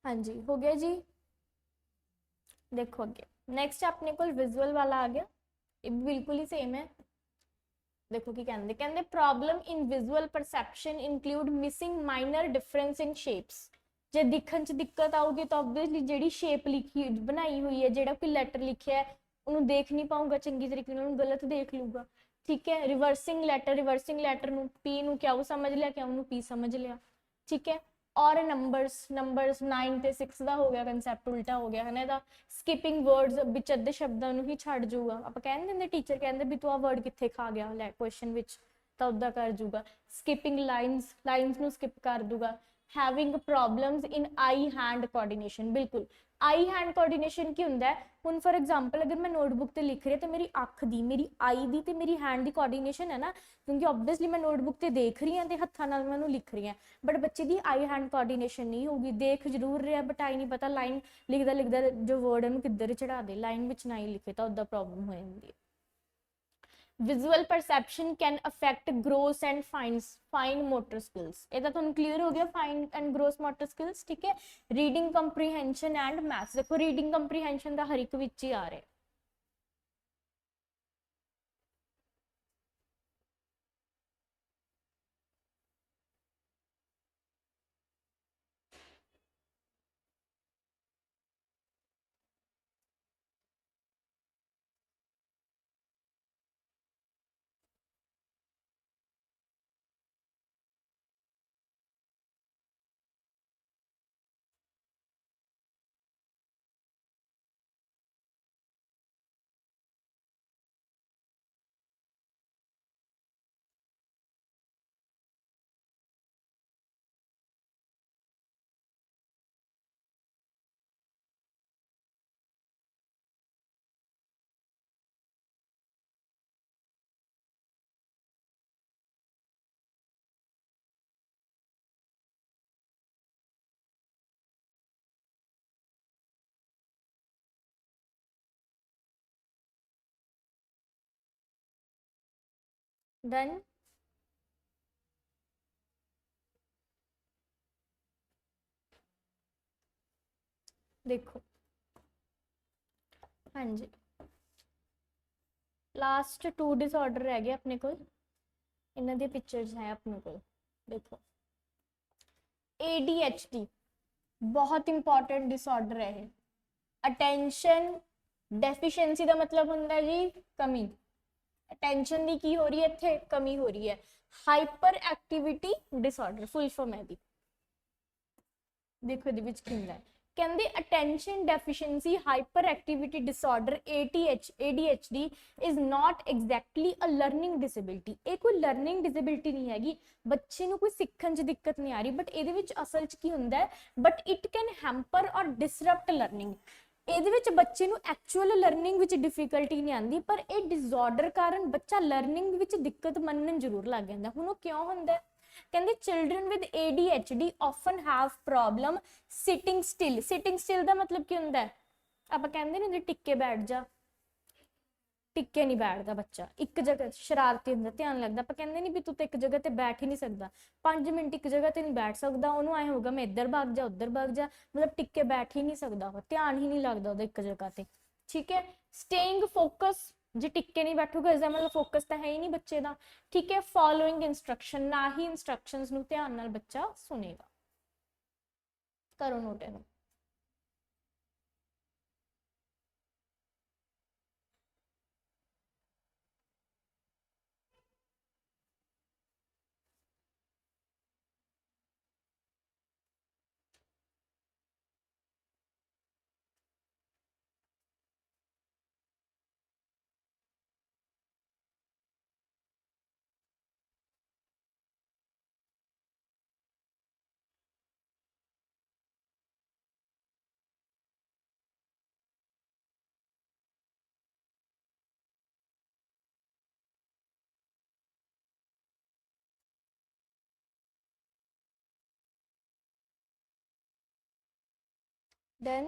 हाँ जी हो गया जी, देखो अगे नैक्सट अपने को विजुअल वाला आ गया, ये बिल्कुल ही सेम है। देखो की कहते कहते problem in visual perception include missing minor difference in shapes. जे दिखन च दिक्कत आऊगी तो ऑब्वियसली जेडी शेप लिखी बनाई हुई है, जेड़ा कोई लैटर लिखिया है उन्होंने देख नहीं पाऊंगा चंगी तरीके नाल, गलत देख लूगा, ठीक है। रिवर्सिंग लैटर नू पी नू क्या वो समझ लिया, क्या उन्होंने पी समझ लिया, ठीक है। और नंबर्स 9 ਤੇ 6 ਦਾ ਹੋ ਗਿਆ ਕਨਸੈਪਟ, ਉਲਟਾ ਹੋ ਗਿਆ ਹੈ ਨਾ ਇਹਦਾ। ਸਕਿਪਿੰਗ ਵਰਡਸ ਵਿੱਚ ਅੱਧੇ ਸ਼ਬਦਾਂ ਨੂੰ ਹੀ ਛੱਡ ਜਾਊਗਾ, ਆਪਾਂ ਕਹਿੰਦੇ ਹੁੰਦੇ ਟੀਚਰ ਕਹਿੰਦੇ ਵੀ ਤੂੰ ਆ ਵਰਡ ਕਿੱਥੇ ਖਾ ਗਿਆ ਲੈ ਕੁਐਸਚਨ ਵਿੱਚ, ਤਾਂ ਉਦਾਂ ਕਰ ਜੂਗਾ। ਸਕਿਪਿੰਗ ਲਾਈਨਸ ਨੂੰ ਸਕਿਪ ਕਰ ਦੂਗਾ। Having problems in I hand coordination, बिल्कुल आई हैंड कोऑर्डिनेशन की हुंदा है। हुण फॉर एग्जांपल अगर मैं नोटबुक ते लिख रही तो मेरी अख दी, मेरी आई दी ते मेरी हैंड दी कोऑर्डिनेशन है ना, क्योंकि ऑब्वियसली मैं नोटबुक ते देख रही हाँ ते हत्थां नाल मैं लिख रही हाँ, बट बच्चे दी आई हैंड कोऑर्डिनेशन नहीं होगी, देख जरूर रहा बट आई नहीं पता लाइन लिखदा जो वर्ड है किधर चढ़ा दे, लाइन विच ना ही लिखे तो उदा प्रॉब्लम हो जाती है। Visual perception can affect gross and fine motor skills, ये तो तुहानू क्लीयर हो गया, fine and gross motor skills, ठीक है। रीडिंग कंप्रीहेंशन एंड मैथ्स, देखो रीडिंग कंप्रीहेंशन का हर एक विच ही आ रहा है। डन, देखो हाँ जी लास्ट 2 डिसऑर्डर रह गए अपने को, इन्हां दी पिक्चर्स है अपने को। देखो ADHD बहुत इंपॉर्टेंट डिसऑर्डर है ये। अटेंशन डेफिशिएंसी ਦਾ ਮਤਲਬ ਹੁੰਦਾ ਜੀ ਕਮੀ। ਅਟੈਂਸ਼ਨ ਦੀ ਕੀ ਹੋ ਰਹੀ ਹੈ ਇੱਥੇ ਕਮੀ ਹੋ ਰਹੀ ਹੈ। Hyperactivity disorder full form ਹੈ ਦੀ। ਦੇਖੋ ਇਹਦੇ ਵਿੱਚ ਕੀ ਹੁੰਦਾ ਹੈ ਕਹਿੰਦੇ attention deficiency hyperactivity disorder ADHD is not exactly a learning disability. ਇਹ ਕੋਈ ਲਰਨਿੰਗ ਡਿਸੇਬਿਲਿਟੀ ਨਹੀਂ ਹੈਗੀ, ਬੱਚੇ ਨੂੰ ਕੋਈ ਸਿੱਖਣ 'ਚ ਦਿੱਕਤ ਨਹੀਂ ਆ ਰਹੀ, ਬਟ ਇਹਦੇ ਵਿੱਚ ਅਸਲ 'ਚ ਕੀ ਹੁੰਦਾ ਹੈ ਬਟ ਇਟ ਕੈਨ ਹੈਂਪਰ ਔਰ ਡਿਸਰਪਟ ਲਰਨਿੰਗ। ਇਹਦੇ ਵਿੱਚ ਬੱਚੇ ਨੂੰ ਐਕਚੁਅਲ ਲਰਨਿੰਗ ਵਿੱਚ ਡਿਫਿਕਲਟੀ ਨਹੀਂ ਆਉਂਦੀ, ਪਰ ਇਹ ਡਿਸਆਰਡਰ ਕਾਰਨ ਬੱਚਾ ਲਰਨਿੰਗ ਵਿੱਚ ਦਿੱਕਤ ਮੰਨਣ ਜ਼ਰੂਰ ਲੱਗ ਜਾਂਦਾ। ਹੁਣ ਉਹ ਕਿਉਂ ਹੁੰਦਾ? ਕਹਿੰਦੇ children with ADHD often have problem sitting still। sitting still ਦਾ ਮਤਲਬ ਕੀ ਹੁੰਦਾ ਹੈ? ਆਪਾਂ ਕਹਿੰਦੇ ਨੇ ਜੇ ਟਿੱਕੇ ਬੈਠ ਜਾ, ਟਿੱਕੇ ਨਹੀਂ ਬੈਠਦਾ ਬੱਚਾ, ਇੱਕ ਜਗ੍ਹਾ ਸ਼ਰਾਰਤੀ ਹੁੰਦਾ, ਧਿਆਨ ਲੱਗਦਾ। ਆਪਾਂ ਕਹਿੰਦੇ ਨਹੀਂ ਵੀ ਤੂੰ ਤਾਂ ਇੱਕ ਜਗ੍ਹਾ ਤੇ ਬੈਠ ਹੀ ਨਹੀਂ ਸਕਦਾ, 5 ਮਿੰਟ ਇੱਕ ਜਗ੍ਹਾ ਤੇ ਨਹੀਂ ਬੈਠ ਸਕਦਾ, ਉਹਨੂੰ ਐ ਹੋਊਗਾ ਮੈਂ ਇੱਧਰ ਭਾਗ ਜਾ ਉੱਧਰ ਭਾਗ ਜਾ, ਮਤਲਬ ਟਿੱਕੇ ਬੈਠ ਹੀ ਨਹੀਂ ਸਕਦਾ, ਉਹ ਧਿਆਨ ਹੀ ਨਹੀਂ ਲੱਗਦਾ ਉਹਦਾ ਇੱਕ ਜਗ੍ਹਾ ਤੇ। ਠੀਕ ਹੈ। ਸਟੇਇੰਗ ਫੋਕਸ, ਜੇ ਟਿੱਕੇ ਨਹੀਂ ਬੈਠੂਗਾ ਇਸਦਾ ਮਤਲਬ ਫੋਕਸ ਤਾਂ ਹੈ ਹੀ ਨਹੀਂ ਬੱਚੇ ਦਾ। ਠੀਕ ਹੈ। ਫੋਲੋਇੰਗ ਇੰਸਟਰਕਸ਼ਨ, ਨਾ ਹੀ ਇੰਸਟਰਕਸ਼ਨਸ ਨੂੰ ਧਿਆਨ ਨਾਲ ਬੱਚਾ ਸੁਣੇਗਾ। ਕਰੋ ਨੋਟ ਇਹਨੂੰ। Then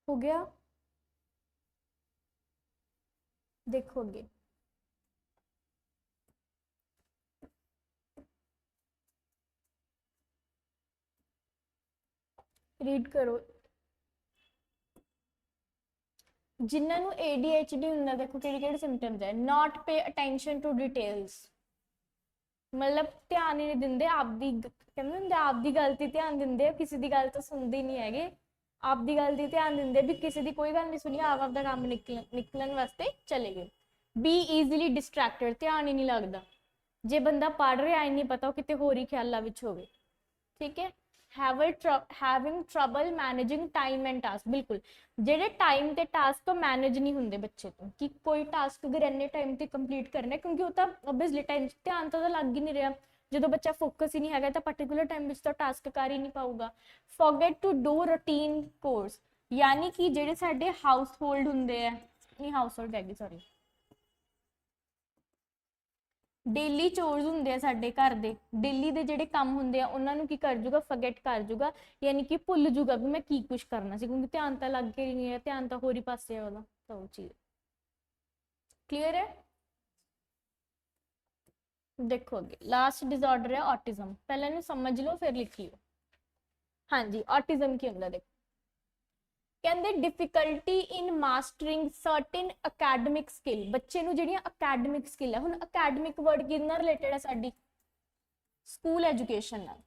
हो गया। देखोगे रीड करो। जिन्हां नूं ADHD ਹੁੰਦਾ देखो ਕਿਹੜੇ ਕਿਹੜੇ ਸਿੰਪਟਮਸ ਹੈ। ਨਾਟ ਪੇ ਅਟੈਂਸ਼ਨ ਟੂ ਡਿਟੇਲਸ, ਮਤਲਬ ਧਿਆਨ ਹੀ ਨਹੀਂ ਦਿੰਦੇ, ਆਪਦੀ ਕਹਿੰਦੇ ਹੁੰਦੇ ਆਪਦੀ ਗੱਲ ਤੇ ਧਿਆਨ ਦਿੰਦੇ, ਕਿਸੇ ਦੀ ਗੱਲ ਤਾਂ ਸੁਣਦੇ ਨਹੀਂ ਹੈਗੇ, ਆਪਦੀ ਗੱਲ ਤੇ ਧਿਆਨ ਦਿੰਦੇ ਵੀ ਕਿਸੇ ਦੀ ਕੋਈ ਗੱਲ ਨਹੀਂ ਸੁਣੀ, ਆਪਦਾ ਕੰਮ ਨਿਕਲਣ ਵਾਸਤੇ ਚਲੇ ਗਏ। ਬੀ ਈਜ਼ੀਲੀ ਡਿਸਟਰੈਕਟਡ, ਧਿਆਨ ਹੀ ਨਹੀਂ ਲੱਗਦਾ, ਜੇ ਬੰਦਾ ਪੜ੍ਹ ਰਿਹਾ ਹੀ ਨਹੀਂ ਪਤਾ ਉਹ ਕਿਤੇ ਹੋਰ ਹੀ ਖਿਆਲਾਂ ਵਿੱਚ ਹੋਵੇ। ਠੀਕ ਹੈ। having trouble managing time and task, ਬਿਲਕੁਲ ਜਿਹੜੇ ਟਾਈਮ ਤੇ ਟਾਸਕ ਮੈਨੇਜ ਨਹੀਂ ਹੁੰਦੇ ਬੱਚੇ ਤੋਂ, ਕਿ ਕੋਈ ਟਾਸਕ ਅਗਰ ਇੰਨੇ ਟਾਈਮ ਤੇ ਕੰਪਲੀਟ ਕਰਨਾ, ਕਿਉਂਕਿ ਉਹ ਤਾਂ ਓਬਵੀਅਸਲੀ ਟਾਈਮ ਧਿਆਨ ਤਾਂ ਲੱਗ ਹੀ ਨਹੀਂ ਰਿਹਾ, ਜਦੋਂ ਬੱਚਾ ਫੋਕਸ ਹੀ ਨਹੀਂ ਹੈਗਾ ਤਾਂ ਪਾਰਟਿਕੂਲਰ ਟਾਈਮ ਵਿੱਚ ਤਾਂ ਟਾਸਕ ਕਰ ਹੀ ਨਹੀਂ ਪਾਊਗਾ। forget to do routine course, ਯਾਨੀ ਕਿ ਜਿਹੜੇ ਸਾਡੇ ਹਾਊਸ ਹੋਲਡ ਹੁੰਦੇ ਆ, ਨਹੀਂ ਹਾਊਸ ਹੋਲਡ ਹੈਗੀ ਸੌਰੀ, ਡੇਲੀ ਚੋਰਸ ਹੁੰਦੇ ਆ ਸਾਡੇ ਘਰ ਦੇ, ਡੇਲੀ ਦੇ ਜਿਹੜੇ ਕੰਮ ਹੁੰਦੇ ਆ ਉਹਨਾਂ ਨੂੰ ਕੀ ਕਰ ਜੂਗਾ ਫਰਗੇਟ ਕਰ ਜੂਗਾ, ਯਾਨੀ ਕਿ ਭੁੱਲ ਜੂਗਾ ਵੀ ਮੈਂ ਕੀ ਕੁਝ ਕਰਨਾ ਸੀ, ਕਿਉਂਕਿ ਧਿਆਨ ਤਾਂ ਲੱਗ ਕੇ ਨਹੀਂ ਹੈ, ਧਿਆਨ ਤਾਂ ਹੋਰ ਹੀ ਪਾਸੇ ਆ ਉਹਦਾ। ਤਾਂ ਉਹ ਚੀਜ਼ ਕਲੀਅਰ ਹੈ। देखो अगे लास्ट डिसऑर्डर है ऑटिज्म, पहले इन्हें समझ लो फिर लिख लियो। हाँ जी, ऑटिज्म की होंगे देखो कहते difficulty in mastering certain academic skill, बच्चे नूं जिहड़ियां अकैडमिक स्किल है, हुण अकैडमिक वर्ड किहदे नाल रिलेटेड है साडी स्कूल एजुकेशन नाल।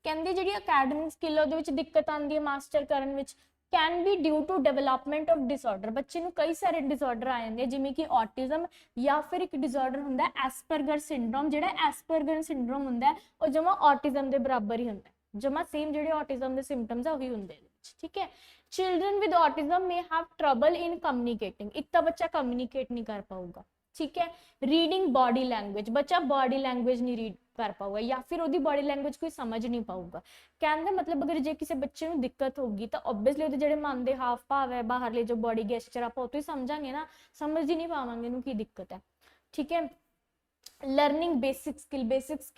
कहते जिहड़ी अकैडमिक स्किल है उहदे विच दिक्कत आंदी है मास्टर करन विच, can be due to development of disorder, बच्चे नूं कई सारे डिसऑर्डर आ जाते हैं जिवें कि ऑटिज्म, या फिर एक डिसऑर्डर हुंदा है एस्परगर सिंड्रोम, जिहड़ा एस्परगर सिंड्रोम हुंदा है वो जमा ऑटिज्म के बराबर ही हुंदा है, जमा सेम जिहड़े ऑटिज्म के सिम्पटम्स है वही हुंदे हैं। ठीक है। Children with autism may have trouble in communicating, एक तो बच्चा कम्युनिकेट नहीं कर पाऊगा। ठीक है। रीडिंग बॉडी लैंग्वेज, बच्चा बॉडी लैंग्वेज नहीं रीड कर पाऊगा, या फिर ਉਹਦੀ बॉडी लैंग्वेज कोई समझ नहीं पाऊगा। कहने का मतलब अगर जे किसी बच्चे ਨੂੰ दिक्कत होगी तो ऑब्वियसली ਉਹਦੇ ਜਿਹੜੇ ਮਨ ਦੇ ਹਾਵ ਭਾਵ ਹੈ, ਬਾਹਰਲੇ ਜੋ ਬॉडी ਗੈਸਚਰ ਆਪਾਂ ਉਹ ਤੋਂ ਹੀ ਸਮਝਾਂਗੇ ਨਾ, ਸਮਝ ਹੀ ਨਹੀਂ ਪਾਵਾਂਗੇ ਇਹਨੂੰ ਕੀ ਦਿੱਕਤ ਹੈ। ਠੀਕ ਹੈ। लर्निंग बेसिक स्किल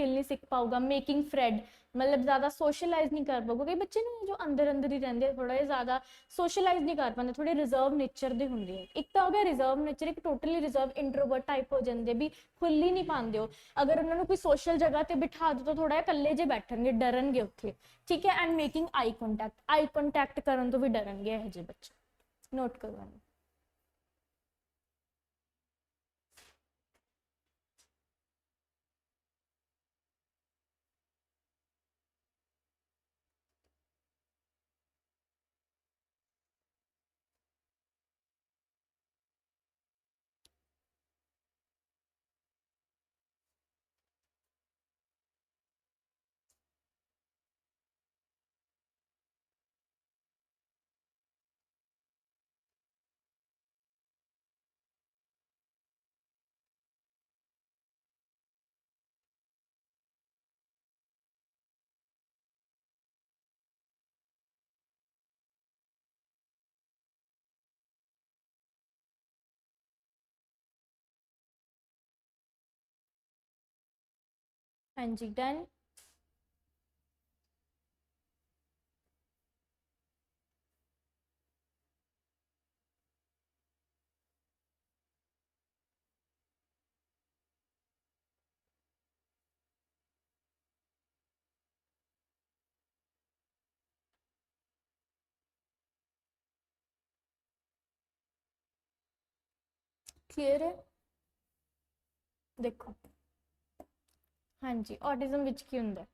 नहीं सीख पाऊगा। मेकिंग फ्रेंड, मतलब ज़्यादा सोशलाइज नहीं कर पाऊगा। कई बच्चे ना जो अंदर अंदर ही रहते थोड़ा जिहा ज़्यादा सोशलाइज नहीं कर पाते, थोड़े रिजर्व नेचर के होंगे। एक तो हो गया रिजर्व नेचर, एक टोटली रिजर्व इंट्रोवर्ट टाइप हो जाते भी, खुल ही नहीं पाते हो। अगर उन्होंने कोई सोशल जगह पर बिठा दो तो थोड़ा कल्ले जे बैठनगे, डरनगे उत्थे, ठीक है। एंड मेकिंग आई कॉन्टैक्ट करन तो भी डरनगे यह जे बच्चे, नोट करो। हाँ जी, डन। क्लियर है? देखो, हाँ जी, ऑटिज्म विच की हुंदा है?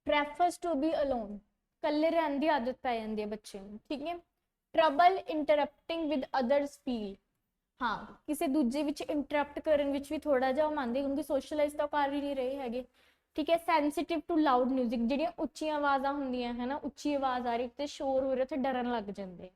प्रेफर्स टू बी अलोन, कल्ले रहन दी आदत पै जाती है बच्चे नूं, ठीक है। Trouble interrupting with others feel, हाँ, किसी दूजे विच इंटरप्ट करन विच भी थोड़ा जिहा मानते, क्योंकि सोशलाइज तो कर ही नहीं रहे हैगे, ठीक है। सेंसिटिव टू लाउड म्यूजिक, जिहड़ियां उच्ची आवाज़ां हुंदियां है ना, उच्ची आवाज़ आ रही ते शोर हो रहा, उत्थे डरन लग जांदे।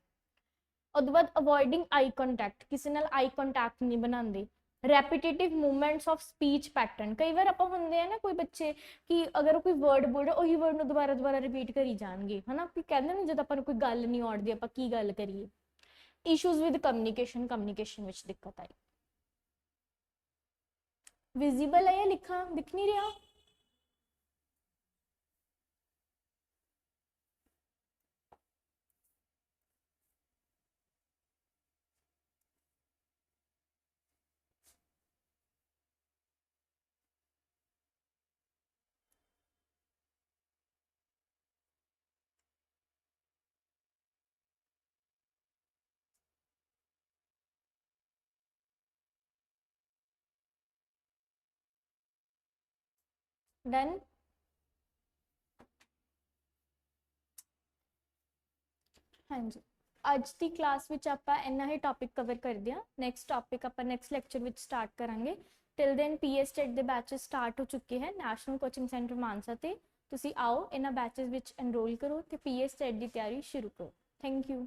ਉਹਦੇ ਬਾਅਦ ਅਵੋਇਡਿੰਗ ਆਈ ਕੰਟੈਕਟ, ਕਿਸੇ ਨਾਲ ਆਈ ਕੰਟੈਕਟ ਨਹੀਂ ਬਣਾਉਂਦੇ। ਰੈਪੀਟੇਟਿਵ ਮੂਵਮੈਂਟਸ ਆਫ ਸਪੀਚ ਪੈਟਰਨ, ਕਈ ਵਾਰ ਆਪਾਂ ਹੁੰਦੇ ਆ ਨਾ ਕੋਈ ਬੱਚੇ ਕਿ ਅਗਰ ਕੋਈ ਵਰਡ ਬੋਲੇ ਉਹੀ ਵਰਡ ਨੂੰ ਦੁਬਾਰਾ ਦੁਬਾਰਾ ਰਿਪੀਟ ਕਰੀ ਜਾਣਗੇ, ਹਨਾ, ਕਿ ਕਹਿੰਦੇ ਨੇ ਜਦੋਂ ਆਪਾਂ ਨੂੰ ਕੋਈ ਗੱਲ ਨਹੀਂ ਆਉਂਦੀ ਆਪਾਂ ਕੀ ਗੱਲ ਕਰੀਏ। ਇਸ਼ੂਜ਼ ਵਿਦ ਕਮਿਊਨੀਕੇਸ਼ਨ ਵਿੱਚ ਦਿੱਕਤ ਆਈ। ਵਿਜ਼ੀਬਲ ਹੈ ਜਾਂ ਲਿਖਾਂ, ਦਿਖ ਨਹੀਂ ਰਿਹਾ? डन। हाँ जी, ਅੱਜ ਦੀ ਕਲਾਸ ਵਿੱਚ ਆਪਾਂ ਇੰਨਾ ਹੀ ਟੌਪਿਕ ਕਵਰ ਕਰਦੇ ਹਾਂ। ਨੈਕਸਟ ਟੌਪਿਕ ਆਪਾਂ ਨੈਕਸਟ ਲੈਕਚਰ ਵਿੱਚ ਸਟਾਰਟ ਕਰਾਂਗੇ। ਟਿਲ ਦੈਨ ਪੀਐਸ ਟੈਟ ਦੇ ਬੈਚਸ ਸਟਾਰਟ ਹੋ ਚੁੱਕੇ ਹਨ ਨੈਸ਼ਨਲ ਕੋਚਿੰਗ ਸੈਂਟਰ ਮਾਨਸਾ ਤੇ। ਤੁਸੀਂ ਆਓ ਇਹਨਾਂ ਬੈਚਸ ਵਿੱਚ ਐਨਰੋਲ ਕਰੋ ਤੇ ਪੀਐਸ ਟੈਟ ਦੀ ਤਿਆਰੀ ਸ਼ੁਰੂ ਕਰੋ। Thank you.